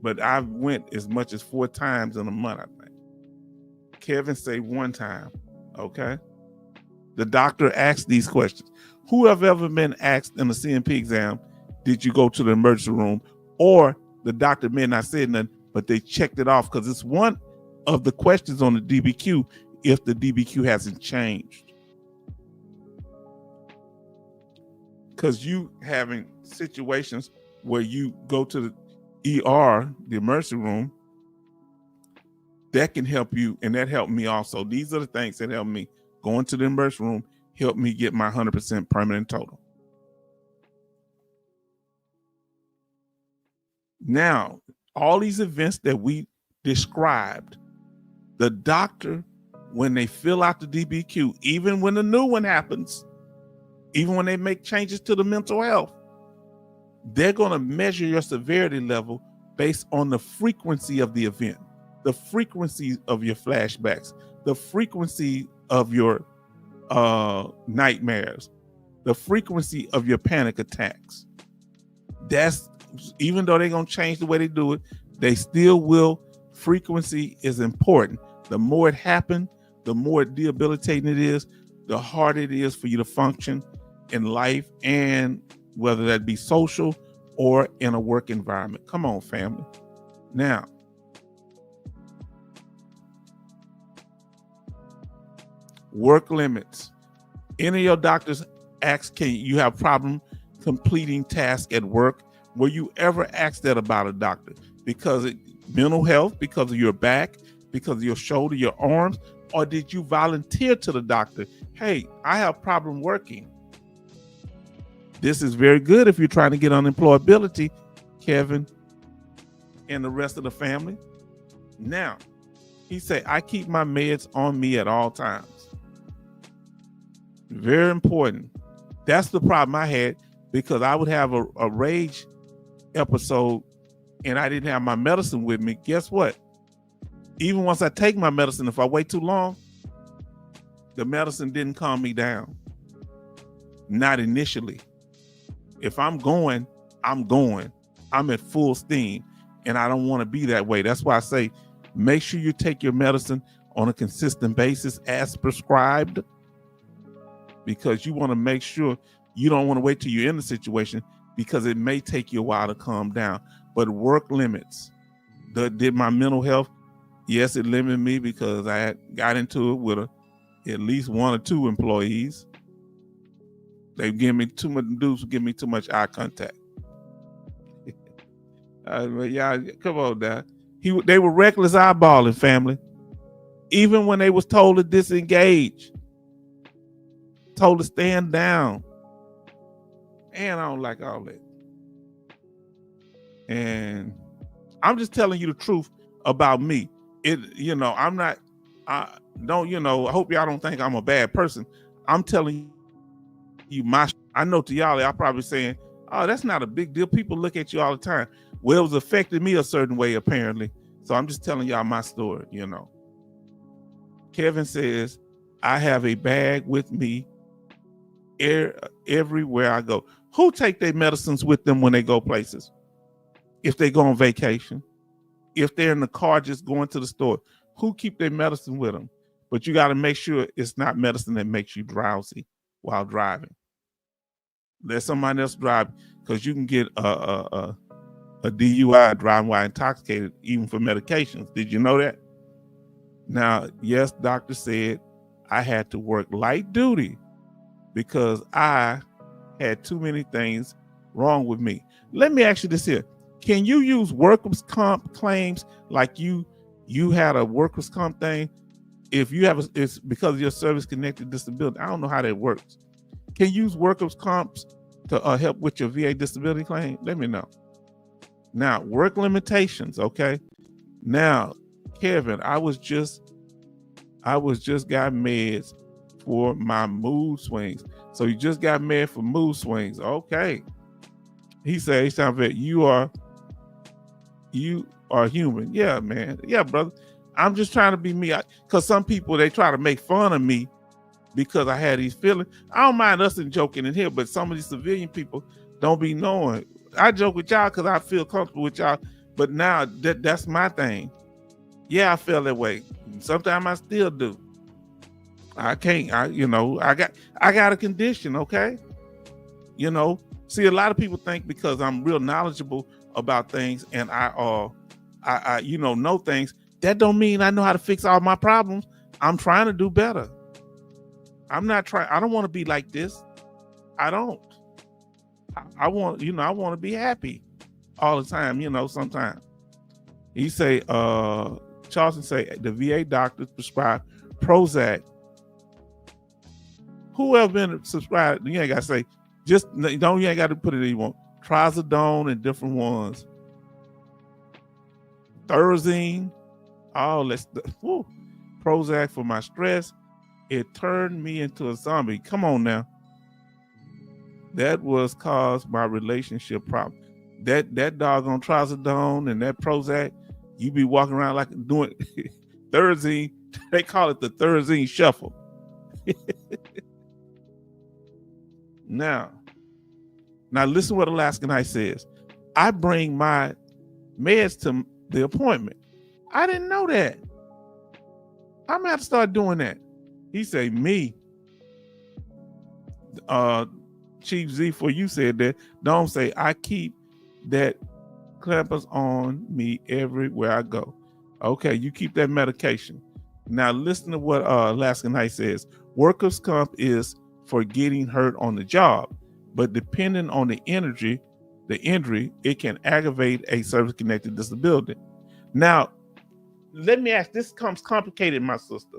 But I went as much as 4 times in a month, I think. Kevin say 1 time. Okay. The doctor asked these questions. Who have ever been asked in the CMP exam, did you go to the emergency room? Or the doctor may not say nothing, but they checked it off because it's one of the questions on the DBQ if the DBQ hasn't changed. Because you having situations where you go to the ER, the emergency room, that can help you, and that helped me also. These are the things that help me. Going to the emergency room helped me get my 100% permanent total. Now, all these events that we described, the doctor, when they fill out the DBQ, even when the new one happens, even when they make changes to the mental health, they're going to measure your severity level based on the frequency of the event, the frequency of your flashbacks, the frequency of your nightmares, the frequency of your panic attacks. That's, even though they're going to change the way they do it, they still will. Frequency is important. The more it happens, the more debilitating it is, the harder it is for you to function in life, and whether that be social or in a work environment. Come on, family. Now, work limits. Any of your doctors ask, can you have problem completing tasks at work? Were you ever asked that about a doctor? Because mental health, because of your back, because of your shoulder, your arms, or did you volunteer to the doctor? Hey, I have problem working. This is very good if you're trying to get unemployability, Kevin, and the rest of the family. Now, he said, I keep my meds on me at all times. Very important. That's the problem I had, because I would have a rage episode and I didn't have my medicine with me. Guess what? Even once I take my medicine, if I wait too long, the medicine didn't calm me down. Not initially. If I'm going, I'm going. I'm at full steam, and I don't want to be that way. That's why I say, make sure you take your medicine on a consistent basis as prescribed, because you want to make sure you don't want to wait till you're in the situation, because it may take you a while to calm down. But work limits. Did my mental health? Yes, it limited me because I had got into it with at least 1 or 2 employees. They give me too much, dudes give me too much eye contact. Yeah, come on now. They were reckless eyeballing, family. Even when they was told to disengage, told to stand down. And I don't like all that. And I'm just telling you the truth about me. I'm not, I hope y'all don't think I'm a bad person. I'm telling you I know to y'all, y'all probably saying, oh, that's not a big deal. People look at you all the time. Well, it was affecting me a certain way, apparently. So I'm just telling y'all my story, Kevin says, I have a bag with me everywhere I go. Who take their medicines with them when they go places? If they go on vacation, if they're in the car just going to the store, who keep their medicine with them? But you got to make sure it's not medicine that makes you drowsy while driving. Let somebody else drive, because you can get a DUI, driving while intoxicated, even for medications. Did you know that? Now, yes, doctor said I had to work light duty because I had too many things wrong with me. Let me ask you this here. Can you use workers' comp claims like you had a workers' comp thing if you have it's because of your service-connected disability? I don't know how that works. Can you use workers' comps to help with your VA disability claim? Let me know. Now, work limitations, okay? Now, Kevin, I was just got meds for my mood swings. So you just got med for mood swings. Okay. He said, you are human. Yeah, man. Yeah, brother. I'm just trying to be me. Because some people, they try to make fun of me because I had these feelings. I don't mind us joking in here, but some of these civilian people don't be knowing. I joke with y'all because I feel comfortable with y'all. But now that's my thing. Yeah, I feel that way. Sometimes I still do. I can't. I got a condition. Okay. See, a lot of people think because I'm real knowledgeable about things and I know things, that don't mean I know how to fix all my problems. I'm trying to do better. I'm not trying. I don't want to be like this. I don't. I want to be happy all the time. Sometimes he say, Charleston say the VA doctors prescribe Prozac. Who ever been subscribed? You ain't got to say, you ain't got to put it in you want. Trazodone and different ones. Thurazine. Prozac for my stress. It turned me into a zombie. Come on now. That was caused by relationship problem. That doggone Trazodone and that Prozac, you be walking around like doing Thurazine. They call it the Thurazine shuffle. Now listen what Alaskan Ice says. I bring my meds to the appointment. I didn't know that. I'm gonna have to start doing that. He say, me. Chief Z, for you said that. Don't say, I keep that clampers on me everywhere I go. Okay, you keep that medication. Now listen to what Alaskan Ice says. Workers' comp is for getting hurt on the job, but depending on the injury, it can aggravate a service-connected disability. Now, let me ask, this comes complicated, my sister.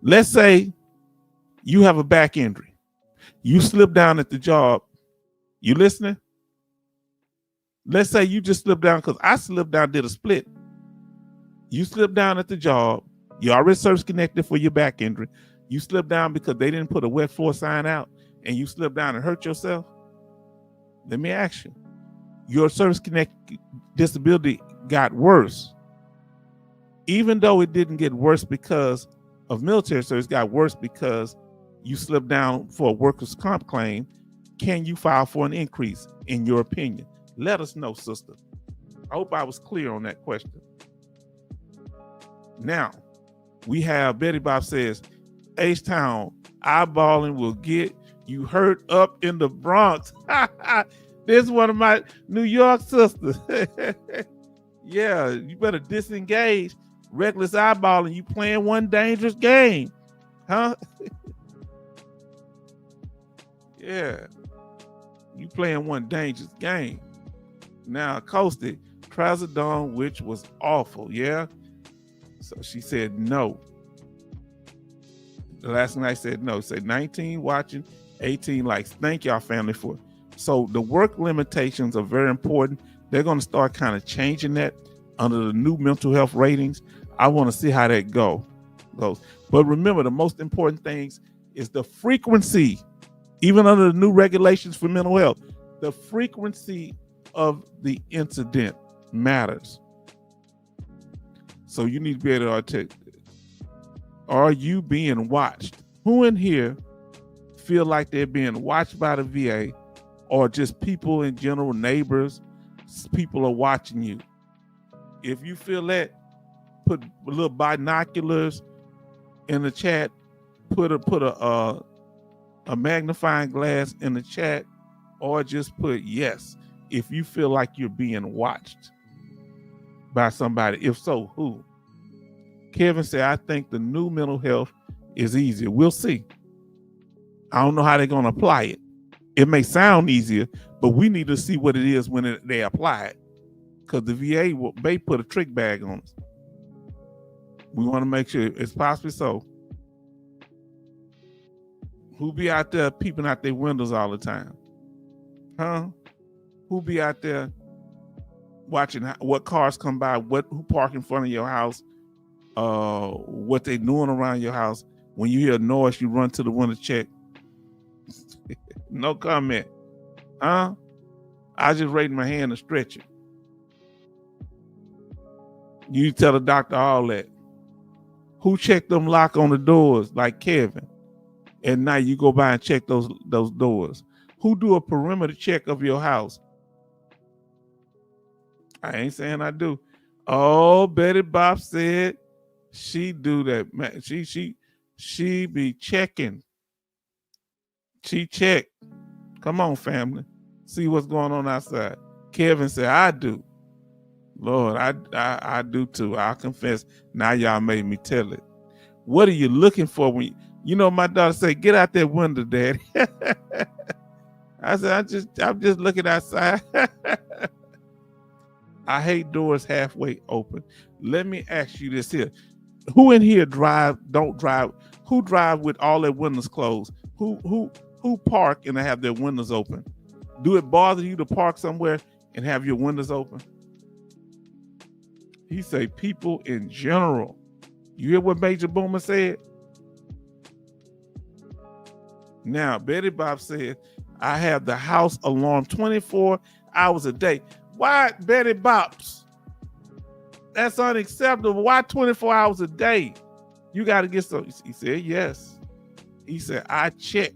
Let's say you have a back injury. You slip down at the job. You listening? Let's say you just slipped down because I slipped down, did a split. You slipped down at the job. You already service connected for your back injury. You slipped down because they didn't put a wet floor sign out and you slipped down and hurt yourself. Let me ask you, your service connected disability got worse. Even though it didn't get worse because of military service, got worse because you slipped down for a workers' comp claim. Can you file for an increase in your opinion? Let us know, sister. I hope I was clear on that question. Now, we have Betty Bob says, H-Town, eyeballing will get you hurt up in the Bronx. This is one of my New York sisters. Yeah, you better disengage. Reckless eyeballing, you playing one dangerous game. Huh? Yeah. You playing one dangerous game. Now, Coasted, Trazodone, which was awful, yeah? So she said no. The last night said no. Said 19 watching, 18 likes. Thank y'all, family, for it. So the work limitations are very important. They're going to start kind of changing that under the new mental health ratings. I want to see how that goes. But remember, the most important things is the frequency. Even under the new regulations for mental health, the frequency of the incident matters. So you need to be able to articulate. Are you being watched? Who in here feel like they're being watched by the VA, or just people in general, neighbors, people are watching you? If you feel that, put little binoculars in the chat, put a magnifying glass in the chat, or just put yes if you feel like you're being watched by somebody. If so, who? Kevin said, I think the new mental health is easier. We'll see. I don't know how they're going to apply it. It may sound easier, but we need to see what it is when they apply it, because the VA may put a trick bag on us. We want to make sure it's possibly so. Who be out there peeping out their windows all the time? Huh? Who be out there watching what cars come by, who park in front of your house, what they doing around your house? When you hear a noise, you run to the window to check. No comment. Huh? I just raised my hand to stretch it. You tell the doctor all that. Who checked them lock on the doors like Kevin? And now you go by and check those doors. Who do a perimeter check of your house? I ain't saying I do. Oh, Betty Bob said she do that. Man, she be checking. She check. Come on, family. See what's going on outside. Kevin said, I do. Lord, I do too. I confess. Now y'all made me tell it. What are you looking for when you know my daughter said, get out that window, Daddy. I said, I'm just looking outside. I hate doors halfway open. Let me ask you this here. Who in here don't drive? Who drive with all their windows closed? Who park and they have their windows open? Do it bother you to park somewhere and have your windows open? He say people in general. You hear what Major Boomer said? Now, Betty Bob said, I have the house alarm 24 hours a day. Why, Betty Bops? That's unacceptable. Why 24 hours a day? You got to get some. He said, yes. He said, I check.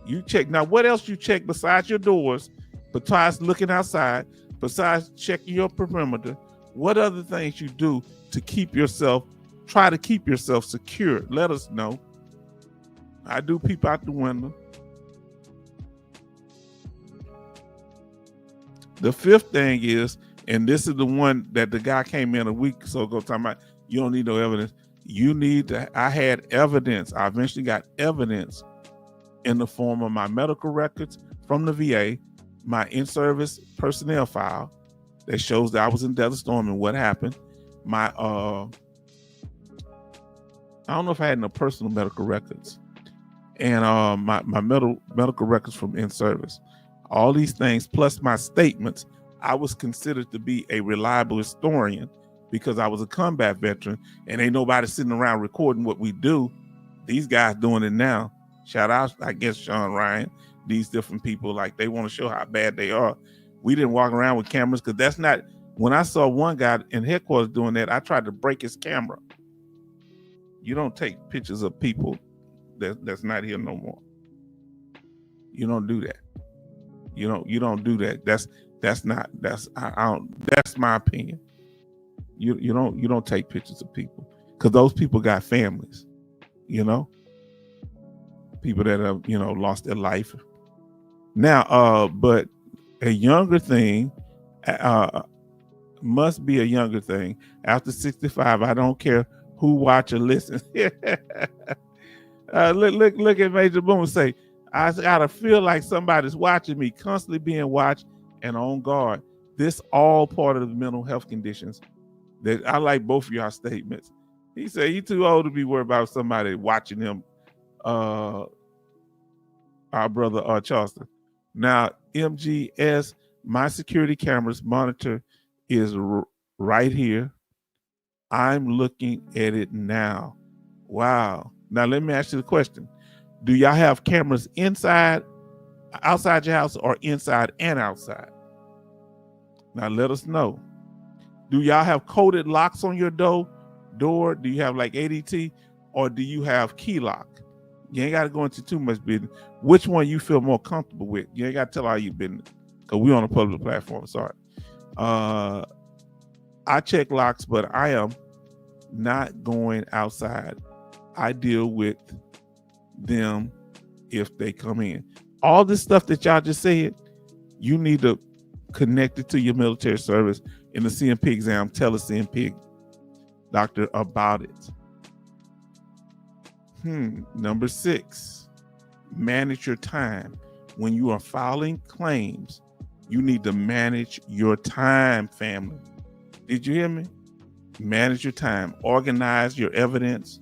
You check. Now, what else you check besides your doors, besides looking outside, besides checking your perimeter? What other things you do to try to keep yourself secure? Let us know. I do peep out the window. The fifth thing is, and this is the one that the guy came in a week or so ago talking about, you don't need no evidence. You need to, I had evidence. I eventually got evidence in the form of my medical records from the VA, my in-service personnel file that shows that I was in Desert Storm and what happened. My, I don't know if I had no personal medical records, and my medical records from in-service. All these things, plus my statements, I was considered to be a reliable historian because I was a combat veteran, and ain't nobody sitting around recording what we do. These guys doing it now. Shout out, I guess, Sean Ryan, these different people, like they want to show how bad they are. We didn't walk around with cameras because that's not, when I saw one guy in headquarters doing that, I tried to break his camera. You don't take pictures of people that's not here no more. You don't do that. You don't do that. That's my opinion. You don't take pictures of people because those people got families, people that have, lost their life. Now, but a younger thing, must be a younger thing. After 65, I don't care who watch or listen. Look at Major Boom say, I gotta feel like somebody's watching me, constantly being watched and on guard. This all part of the mental health conditions. That I like both of y'all statements. He said he too old to be worried about somebody watching him. Our brother Charleston. Now, MGS, my security cameras monitor is right here. I'm looking at it now. Wow. Now let me ask you the question. Do y'all have cameras outside your house, or inside and outside? Now let us know. Do y'all have coded locks on your door? Do you have like ADT, or do you have key lock? You ain't got to go into too much business. Which one you feel more comfortable with? You ain't got to tell all your business because we're on a public platform. Sorry. I check locks, but I am not going outside. I deal with them if they come in. All this stuff that y'all just said, you need to connect it to your military service. In the CMP exam, tell the CMP doctor about it. Number 6. manage your time. When you are filing claims, you need to manage your time, family. Did you hear me? Manage your time. Organize your evidence,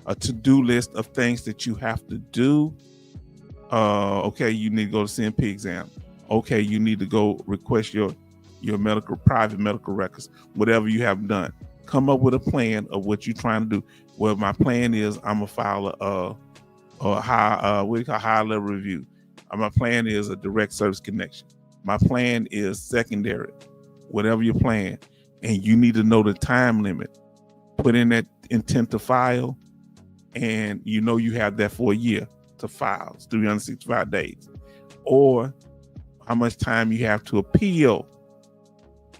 a to-do list of things that you have to do. Okay, you need to go to CMP exam. Okay, you need to go request your private medical records, whatever you have done. Come up with a plan of what you're trying to do. Well, my plan is I'm gonna file a high level review. My plan is a direct service connection. My plan is secondary. Whatever your plan, and you need to know the time limit. Put in that intent to file, and you have that for a year to file. It's 365 days, or how much time you have to appeal.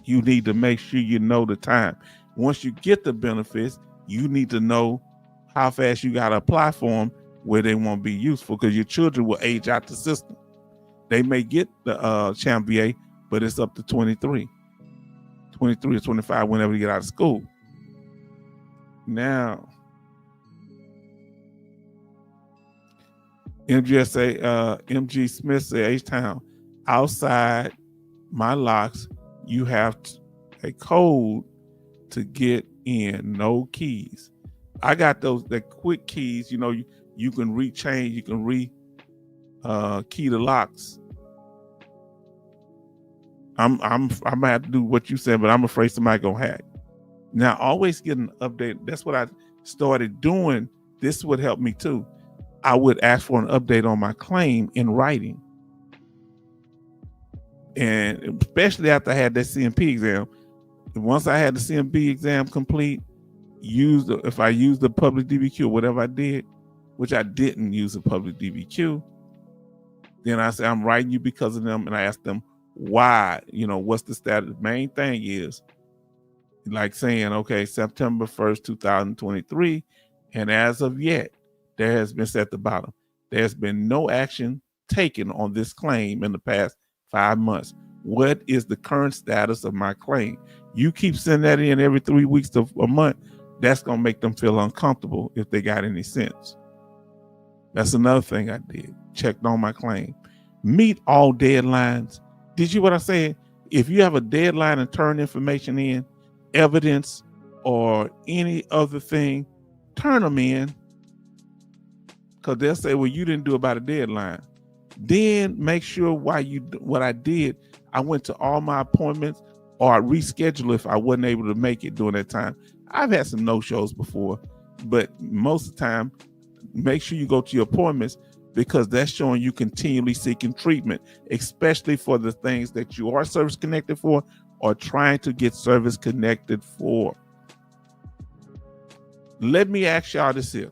You need to make sure you know the time. Once you get the benefits, you need to know how fast you got to apply for them where they won't be useful, because your children will age out the system. They may get the CHAMP VA, but it's up to 23 or 25 whenever you get out of school. Now, MG Smith said, H-Town, outside my locks, you have a code to get in, no keys. I got the quick keys, you can rechange, you can key the locks. I'm gonna have to do what you said, but I'm afraid somebody gonna hack. Now, always get an update. That's what I started doing. This would help me too. I would ask for an update on my claim in writing. And especially after I had that CMP exam. Once I had the CMP exam complete, if I used the public DBQ, whatever I did, which I didn't use the public DBQ, then I say, I'm writing you because of them, and I ask them why, what's the status. The main thing is like saying, okay, September 1st, 2023, and as of yet, there has been set at the bottom. There's been no action taken on this claim in the past 5 months. What is the current status of my claim? You keep sending that in every 3 weeks to a month, that's going to make them feel uncomfortable if they got any sense. That's another thing I did. Checked on my claim. Meet all deadlines. Did you what I said? If you have a deadline and turn information in, evidence or any other thing, turn them in. Because they'll say, well, you didn't do about a deadline. Then make sure what I did, I went to all my appointments, or I reschedule if I wasn't able to make it during that time. I've had some no-shows before, but most of the time, make sure you go to your appointments, because that's showing you continually seeking treatment, especially for the things that you are service connected for or trying to get service connected for. Let me ask y'all this here.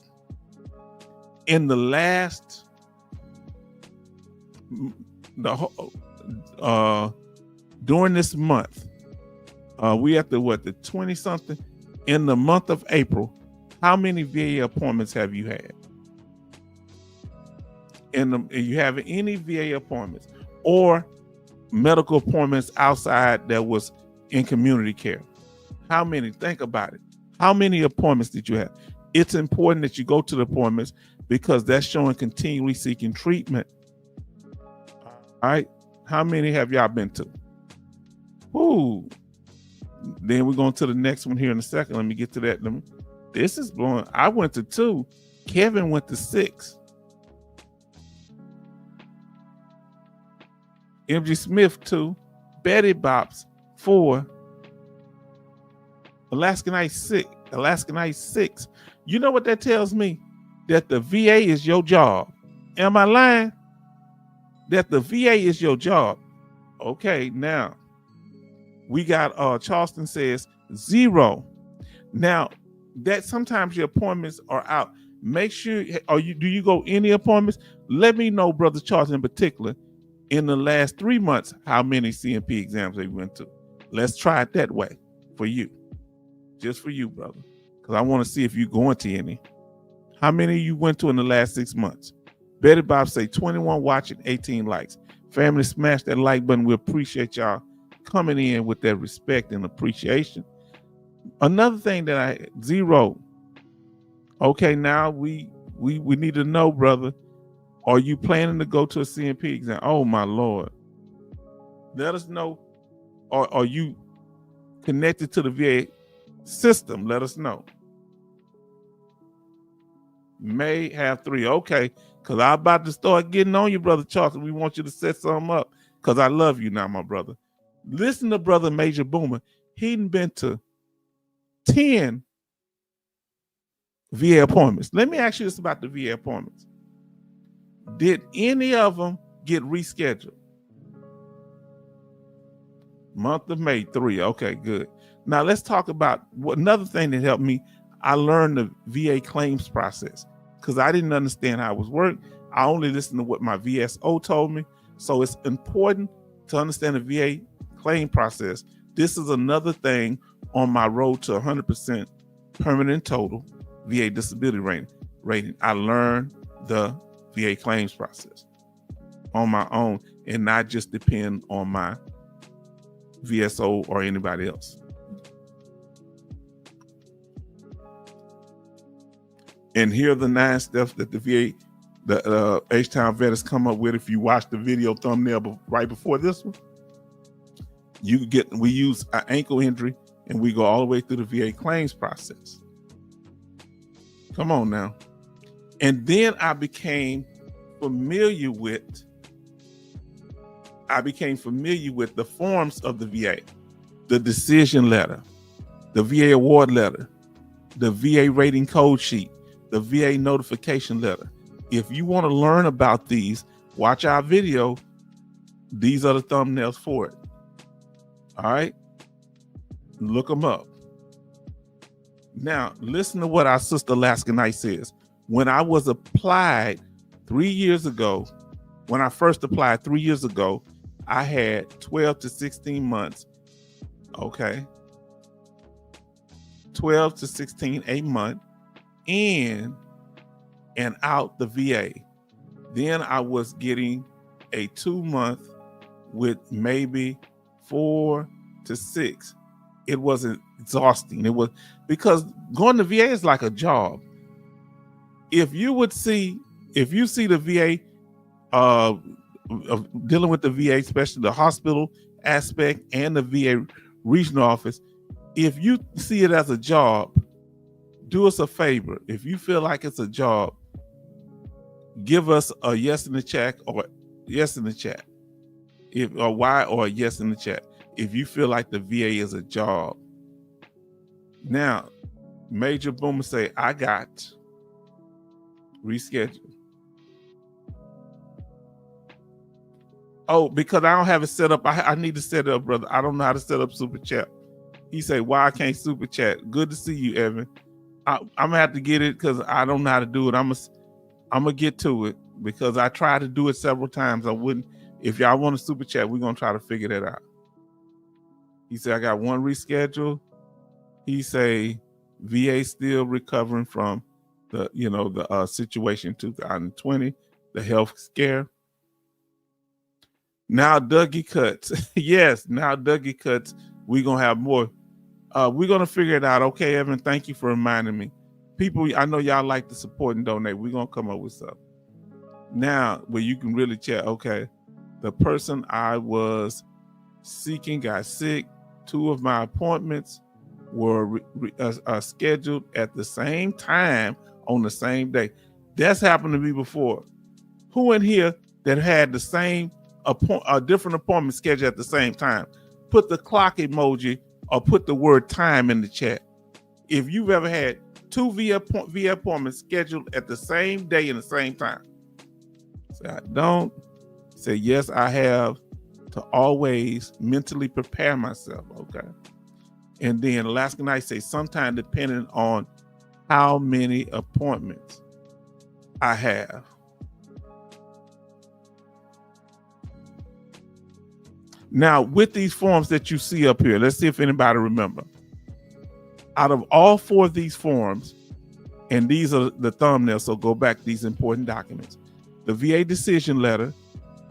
In the last, during this month, we at the 20-something, in the month of April, how many VA appointments have you had? You have any VA appointments or medical appointments outside that was in community care? How many? Think about it. How many appointments did you have? It's important that you go to the appointments, because that's showing continually seeking treatment. All right. How many have y'all been to? Ooh. Then we're going to the next one here in a second. Let me get to that. This is blowing. I went to 2. Kevin went to 6. MG Smith 2. Betty Bops 4. Alaskan Ice 6. You know what that tells me? That the VA is your job. Am I lying? That the VA is your job. Okay, now we got Charleston says 0. Now that sometimes your appointments are out. Make sure, do you go any appointments? Let me know, Brother Charleston in particular, in the last 3 months, how many CMP exams they went to. Let's try it that way for you. Just for you, brother. Because I want to see if you're going to any. How many you went to in the last 6 months? Betty Bob say 21 watching, 18 likes. Family, smash that like button. We appreciate y'all coming in with that respect and appreciation. Another thing that 0. Okay, now we need to know, brother. Are you planning to go to a CMP exam? Oh my Lord. Let us know. Or are you connected to the VA system? Let us know. May have 3. Okay. Because I'm about to start getting on you, Brother Charles. We want you to set something up. Because I love you now, my brother. Listen to Brother Major Boomer. He'd been to 10 VA appointments. Let me ask you this about the VA appointments. Did any of them get rescheduled? Month of May, 3. Okay, good. Now let's talk about another thing that helped me. I learned the VA claims process because I didn't understand how it was worked. I only listened to what my VSO told me. So it's important to understand the VA claim process. This is another thing on my road to 100% permanent total VA disability rating. I learned the VA claims process on my own and not just depend on my VSO or anybody else. And here are the 9 steps that the VA, the H-Town vet has come up with. If you watch the video thumbnail right before this one, we use an ankle injury and we go all the way through the VA claims process. Come on now. And then I became familiar with the forms of the VA, the decision letter, the VA award letter, the VA rating code sheet, the VA notification letter. If you want to learn about these, watch our video. These are the thumbnails for it. All right. Look them up. Now, listen to what our sister Alaska Knight says. When I was applied 3 years ago, when I first applied 3 years ago, I had 12 to 16 months. Okay. 12 to 16 a month in and out the VA. Then I was getting a 2 month with maybe 4 to 6. It wasn't exhausting. It was because going to VA is like a job. If you see the VA dealing with the VA, especially the hospital aspect and the VA regional office, if you see it as a job, do us a favor. If you feel like it's a job, give us a yes in the chat or yes in the chat. Or why or a yes in the chat. If you feel like the VA is a job. Now, Major Boomer say, I got rescheduled. Oh, because I don't have it set up. I need to set it up, brother. I don't know how to set up Super Chat. He said, why I can't Super Chat? Good to see you, Evan. I'm going to have to get it because I don't know how to do it. I'm going to get to it because I tried to do it several times. I wouldn't. If y'all want to Super Chat, we're going to try to figure that out. He said, I got one reschedule. He say, VA still recovering from the situation 2020, the health scare. Now Dougie Cuts. Yes, now Dougie Cuts. We're going to have more. We're going to figure it out. Okay, Evan, thank you for reminding me. People, I know y'all like to support and donate. We're going to come up with something. Now, where you can really check, okay, the person I was seeking got sick. 2 of my appointments were scheduled at the same time on the same day. That's happened to me before. Who in here that had the same different appointment scheduled at the same time? Put the clock emoji or put the word time in the chat. If you've ever had 2 VA appointments scheduled at the same day and the same time. Say I don't. Say yes, I have to always mentally prepare myself. Okay. And then Alaska Knight say sometime depending on how many appointments I have. Now, with these forms that you see up here, let's see if anybody remember. Out of all 4 of these forms, and these are the thumbnails, so go back to these important documents. The VA decision letter,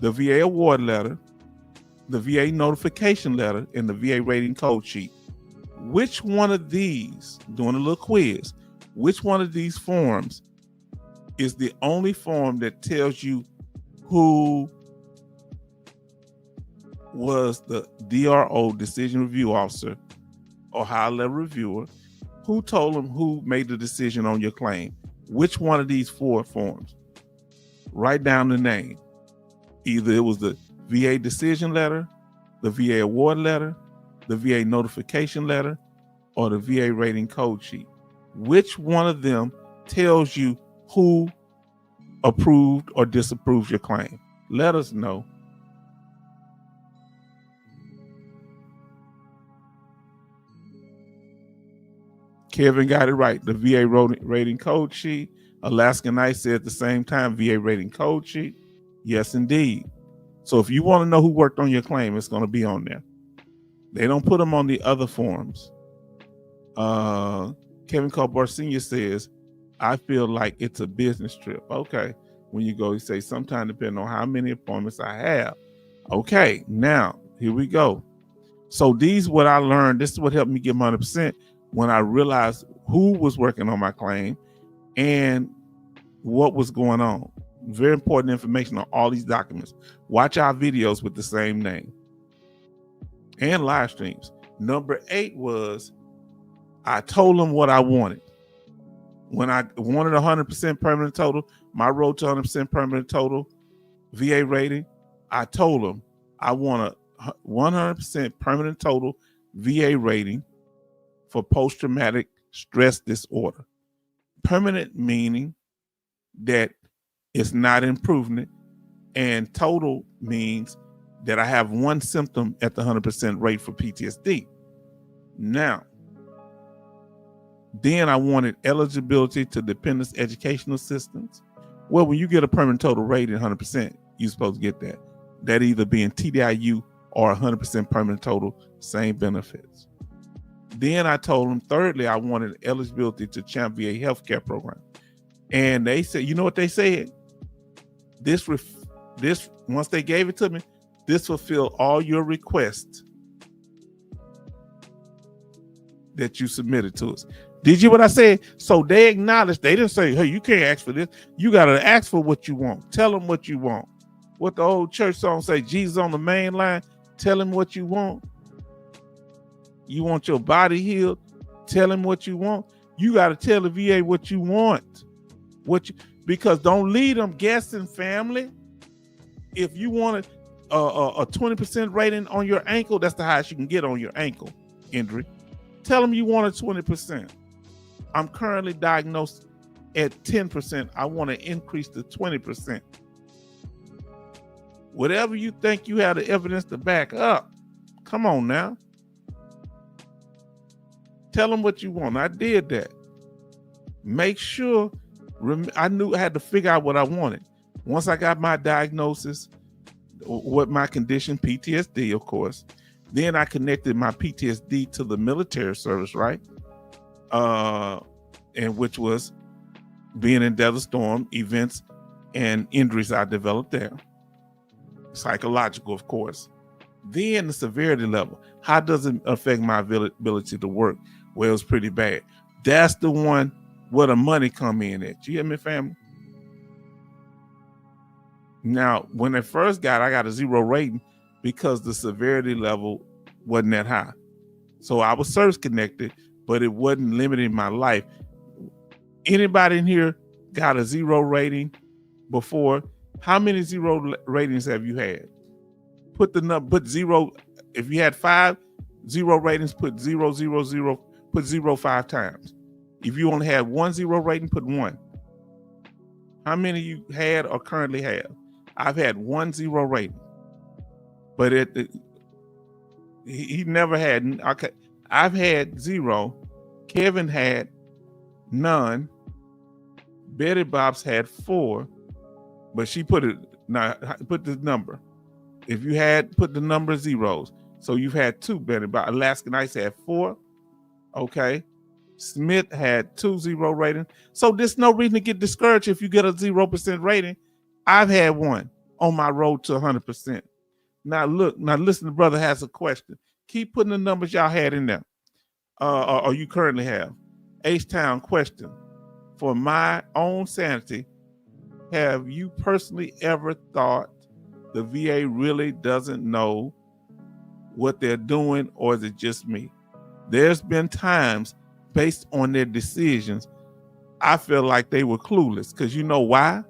the VA award letter, the VA notification letter, and the VA rating code sheet. Which one of these, doing a little quiz, which one of these forms is the only form that tells you who was the DRO, decision review officer, or high level reviewer, who told them who made the decision on your claim. Which one of these 4 forms? Write down the name. Either it was the VA decision letter, the VA award letter, the VA notification letter, or the VA rating code sheet. Which one of them tells you who approved or disapproved your claim? Let us know. Kevin got it right. The VA rating code sheet. Alaska Knight said at the same time, VA rating code sheet. Yes, indeed. So if you want to know who worked on your claim, it's going to be on there. They don't put them on the other forms. Kevin Colbert Sr. says, I feel like it's a business trip. Okay. When you go, you say, sometime depending on how many appointments I have. Okay. Now, here we go. So these what I learned. This is what helped me get my 100% when I realized who was working on my claim and what was going on. Very important information on all these documents. Watch our videos with the same name and live streams. Number 8 was I told them what I wanted. When I wanted 100% permanent total, my road to 100% permanent total VA rating, I told them I want a 100% permanent total VA rating for post-traumatic stress disorder. Permanent meaning that it's not improvement, and total means that I have one symptom at the 100% rate for PTSD. Now, then I wanted eligibility to dependence educational assistance. Well, when you get a permanent total rating 100%, you're supposed to get that. That either being TDIU or 100% permanent total, same benefits. Then I told them, thirdly, I wanted eligibility to CHAMP VA healthcare program. And they said, you know what they said? This once they gave it to me, this fulfill all your requests that you submitted to us. Did you what I said? So they acknowledged. They didn't say, hey, you can't ask for this. You got to ask for what you want. Tell them what you want. What the old church song say, Jesus on the main line, tell him what you want. You want your body healed? Tell him what you want. You got to tell the VA what you want. Because don't leave them guessing, family. If you want a 20% rating on your ankle, that's the highest you can get on your ankle injury. Tell them you want a 20%. I'm currently diagnosed at 10%. I want to increase to 20%. Whatever you think you have the evidence to back up, come on now. Tell them what you want. I did that. Make sure, I knew I had to figure out what I wanted. Once I got my diagnosis, what my condition, PTSD, of course, then I connected my PTSD to the military service, right? And which was being in Desert Storm, events and injuries I developed there. Psychological, of course. Then the severity level. How does it affect my ability to work? Well, it's pretty bad. That's the one where the money come in at. You hear me, family? Now, when I first I got a 0 rating because the severity level wasn't that high. So I was service connected, but it wasn't limiting my life. Anybody in here got a 0 rating before? How many 0 ratings have you had? Put the number, put 0. If you had 5 0 ratings, put 0, 0, 0, put 0 5 times. If you only had 1 0 rating, put 1. How many you had or currently have? I've had 1 0 rating, but he never had. Okay, I've had 0. Kevin had none. Betty Bob's had 4, but she put the number. If you had put the number zeros, so you've had 2 Betty Bob. Alaska Knights had 4. Okay. Smith had 2 0 ratings. So there's no reason to get discouraged if you get a 0% rating. I've had 1 on my road to 100%. Now listen, the brother has a question. Keep putting the numbers y'all had in there. Or you currently have. H-Town question. For my own sanity, have you personally ever thought the VA really doesn't know what they're doing, or is it just me? There's been times based on their decisions, I feel like they were clueless. Because you know why?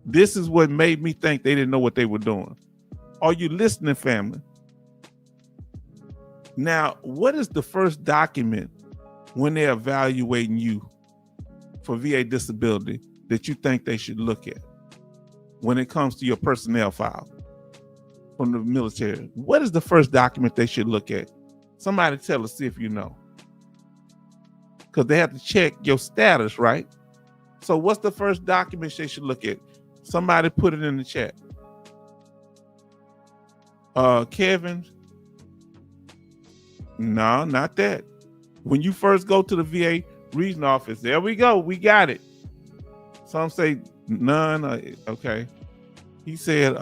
This is what made me think they didn't know what they were doing. Are you listening, family? Now, what is the first document when they're evaluating you for VA disability that you think they should look at when it comes to your personnel file from the military? What is the first document they should look at? Somebody tell us, see if you know. Because they have to check your status, right? So what's the first document they should look at? Somebody put it in the chat. Kevin? No, not that. When you first go to the VA regional office, there we go, we got it. Some say none, okay. He said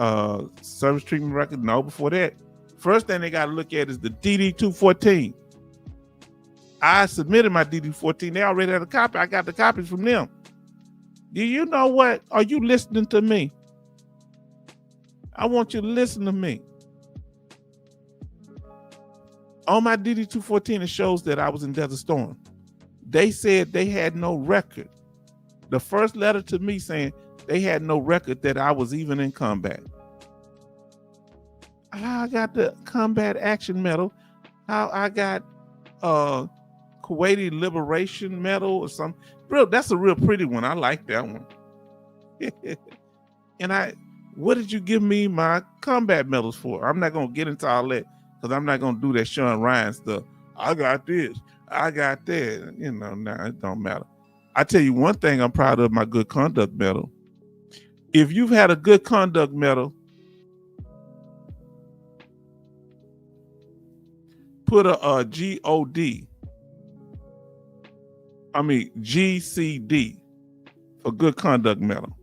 service treatment record, no, before that. First thing they got to look at is the DD-214. I submitted my DD-214. They already had a copy. I got the copies from them. Do you know what? Are you listening to me? I want you to listen to me. On my DD-214, it shows that I was in Desert Storm. They said they had no record. The first letter to me saying they had no record that I was even in combat. How I got the combat action medal, how I got Kuwaiti Liberation Medal or something. Bro, that's a real pretty one. I like that one. And what did you give me my combat medals for? I'm not gonna get into all that because I'm not gonna do that Sean Ryan stuff. I got this, I got that. You know, nah, it don't matter. I tell you one thing I'm proud of, my good conduct medal. If you've had a good conduct medal, put a GCD for good conduct medal.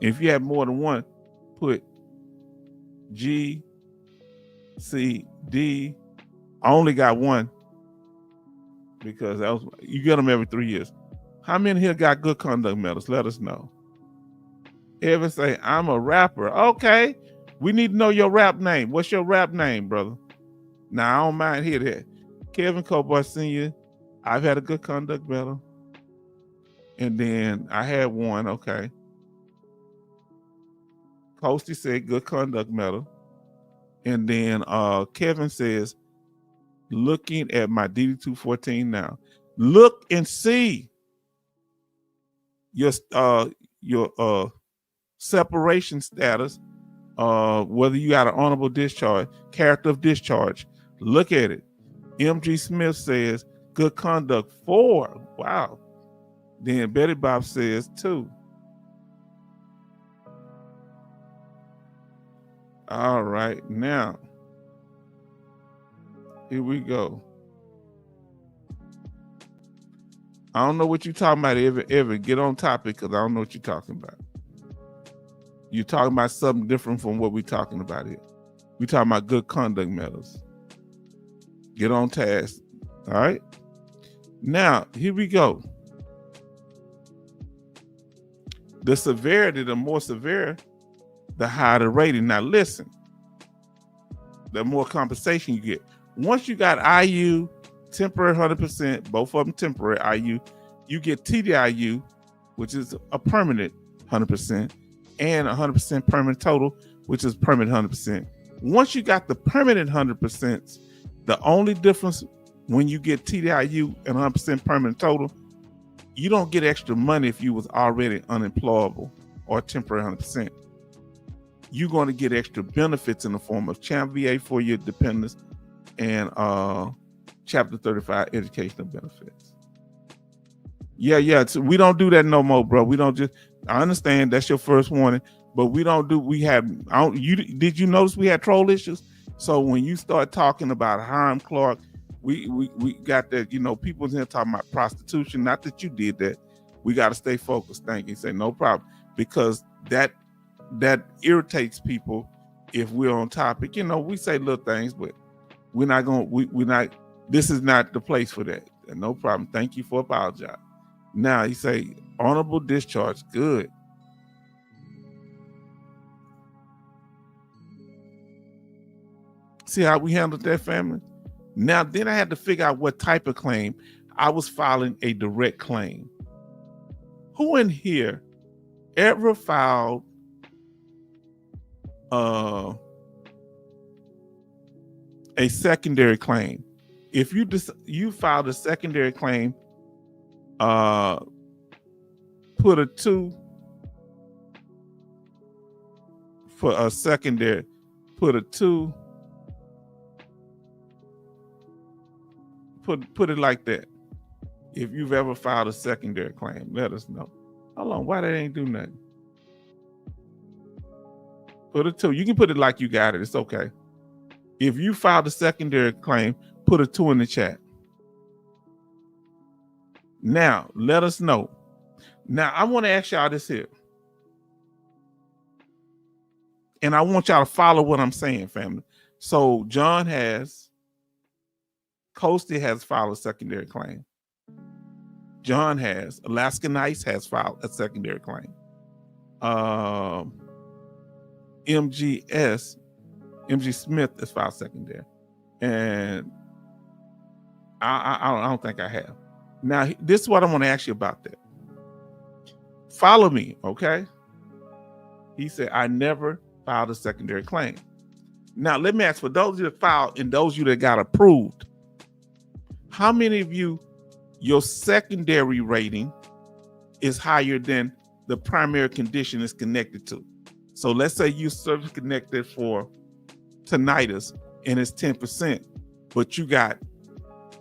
If you have more than one, put GCD. I only got one because you get them every 3 years. How many here got good conduct medals? Let us know. Ever say, I'm a rapper. Okay, we need to know your rap name. What's your rap name, brother? Now, I don't mind hear that. Kevin Cowboy Sr., I've had a good conduct medal. And then I had one, okay. Posty said good conduct medal. And then Kevin says, looking at my DD-214 now. Look and see your separation status, whether you got an honorable discharge, character of discharge. Look at it. MG Smith says good conduct 4. Wow. Then Betty Bob says 2. All right, now here we go. I don't know what you're talking about, ever get on topic, because I don't know what you're talking about. You're talking about something different from what we're talking about here. We're talking about good conduct medals. Get on task. All right. Now, here we go. The severity, the more severe, the higher the rating. Now, listen, the more compensation you get. Once you got IU, temporary 100%, both of them temporary IU, you get TDIU, which is a permanent 100%, and 100% permanent total, which is permanent 100%. Once you got the permanent 100%, the only difference when you get TDIU and 100% permanent total, you don't get extra money if you was already unemployable or temporary 100%. You're going to get extra benefits in the form of CHAMP VA for your dependents and Chapter 35 educational benefits. Yeah. So we don't do that no more, bro. We don't just. I understand that's your first warning, but we don't do. We have. Did you notice we had troll issues? So when you start talking about Hiram Clark, we got that. You know, people in here talking about prostitution. Not that you did that. We got to stay focused. Thank you. Say no problem, because that irritates people if we're on topic. You know, we say little things, but we're not going. We're not. This is not the place for that. No problem. Thank you for apologizing. Now you say, Honorable discharge. Good. See how we handled that, family? Now, then I had to figure out what type of claim. I was filing a direct claim. Who in here ever filed a secondary claim? If you filed a secondary claim, put a 2 for a secondary, put a 2, put it like that. If you've ever filed a secondary claim, let us know. Hold on, why that ain't do nothing? Put a 2. You can put it like you got it. It's okay. If you filed a secondary claim, put a 2 in the chat. Now, let us know. Now, I want to ask y'all this here. And I want y'all to follow what I'm saying, family. So, Coastie has filed a secondary claim. John has. Alaska Nice has filed a secondary claim. MG Smith has filed secondary. And I don't think I have. Now, this is what I want to ask you about that. Follow me, okay? He said, I never filed a secondary claim. Now, let me ask, for those of you that filed and those of you that got approved, how many of you, your secondary rating is higher than the primary condition is connected to? So let's say you service connected for tinnitus and it's 10%, but you got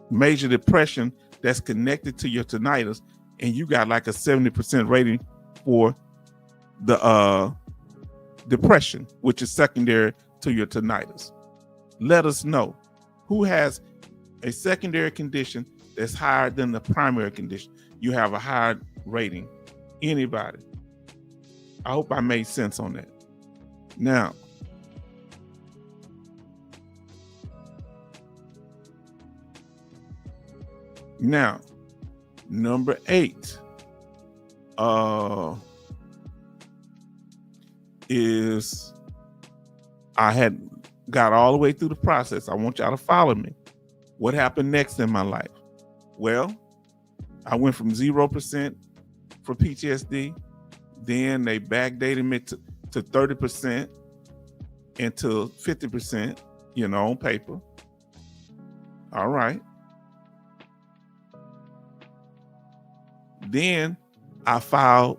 major depression that's connected to your tinnitus, and you got like a 70% rating for the depression, which is secondary to your tinnitus. Let us know who has a secondary condition that's higher than the primary condition. You have a higher rating. Anybody? I hope I made sense on that. Now, number 8 is I had got all the way through the process. I want y'all to follow me. What happened next in my life? Well, I went from 0% for PTSD. Then they backdated me to 30% and to 50%, on paper. All right. Then I got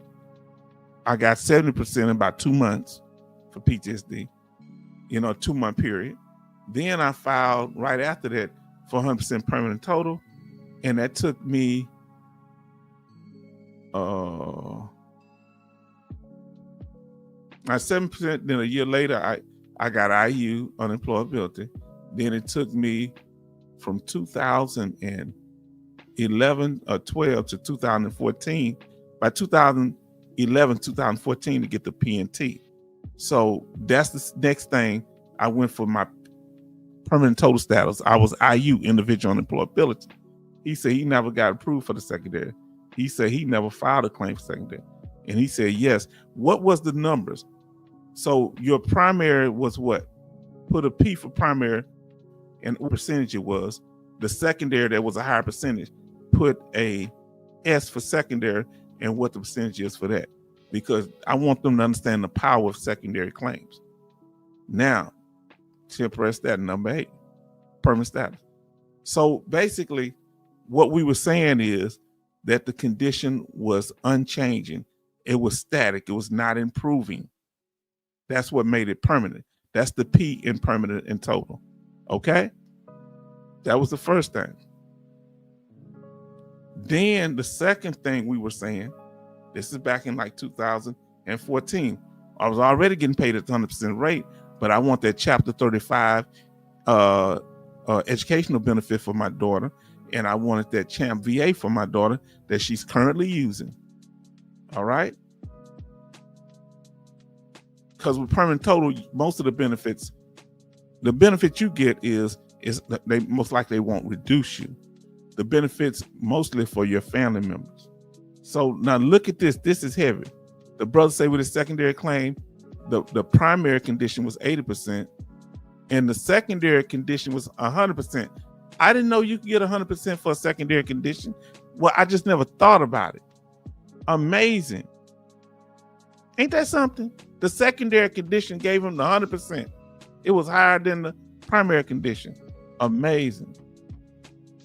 70% in about 2 months for PTSD, 2-month period. Then I filed right after that for 100% permanent total. And that took me, at 7%, then a year later, I got IU, unemployability. Then it took me from 2011 or 12 to 2014. By 2011, 2014 to get the PNT. So that's the next thing. I went for my permanent total status. I was IU, individual unemployability. He said he never got approved for the secondary. He said he never filed a claim for secondary. And he said, yes. What was the numbers? So your primary was what? Put a P for primary and what percentage it was. The secondary, that was a higher percentage. Put a S for secondary and what the percentage is for that. Because I want them to understand the power of secondary claims. Now, to press that, number 8, permanent status. So basically, what we were saying is that the condition was unchanging. It was static. It was not improving. That's what made it permanent. That's the P in permanent and total. Okay? That was the first thing. Then the second thing we were saying, this is back in like 2014. I was already getting paid at 100% rate, but I want that Chapter 35 educational benefit for my daughter, and I wanted that CHAMP VA for my daughter that she's currently using. All right? Because with permanent total, most of the benefit you get is they most likely won't reduce you. The benefits mostly for your family members. So now look at this. This is heavy. The brother say with his secondary claim, the primary condition was 80%, and the secondary condition was 100%. I didn't know you could get 100% for a secondary condition. Well, I just never thought about it. Amazing. Ain't that something? The secondary condition gave him the 100%. It was higher than the primary condition. Amazing.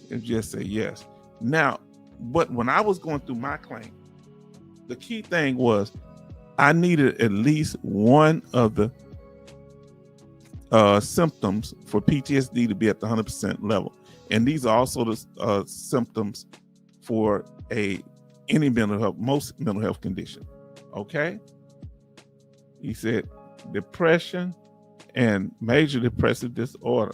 It just say yes. Now, but when I was going through my claim, the key thing was I needed at least one of the symptoms for PTSD to be at the 100% level. And these are also the symptoms for any mental health, most mental health condition. Okay. He said depression and major depressive disorder.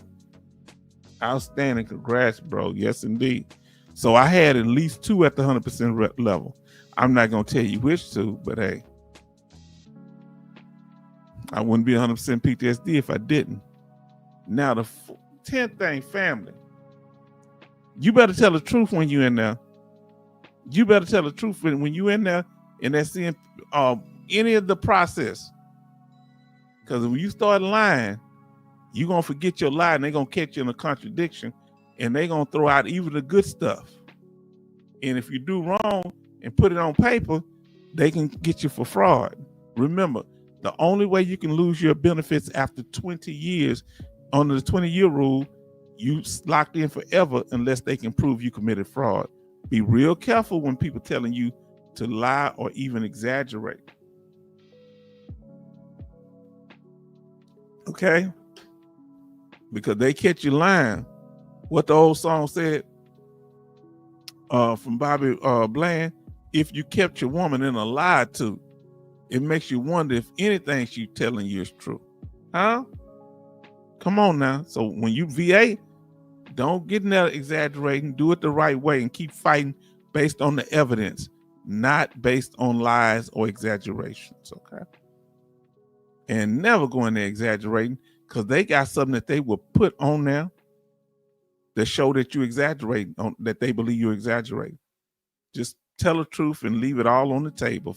Outstanding. Congrats, bro. Yes, indeed. So I had at least 2 at the 100% level. I'm not going to tell you which 2, but hey, I wouldn't be 100% PTSD if I didn't. Now, the 10th thing, family. You better tell the truth when you're in there. You better tell the truth when you're in there and they're seeing any of the process. Because when you start lying, you're going to forget your lie and they're going to catch you in a contradiction and they're going to throw out even the good stuff. And if you do wrong and put it on paper, they can get you for fraud. Remember, the only way you can lose your benefits after 20 years, under the 20-year rule, you locked in forever unless they can prove you committed fraud. Be real careful when people telling you to lie or even exaggerate. Okay? Because they catch you lying. What the old song said from Bobby Bland, if you kept your woman in a lie to, it makes you wonder if anything she's telling you is true. Huh? Come on now. So when you VA, don't get in there exaggerating. Do it the right way and keep fighting based on the evidence, not based on lies or exaggerations. Okay? And never go in there exaggerating, because they got something that they will put on there that show that you exaggerate, that they believe you exaggerate. Just tell the truth and leave it all on the table.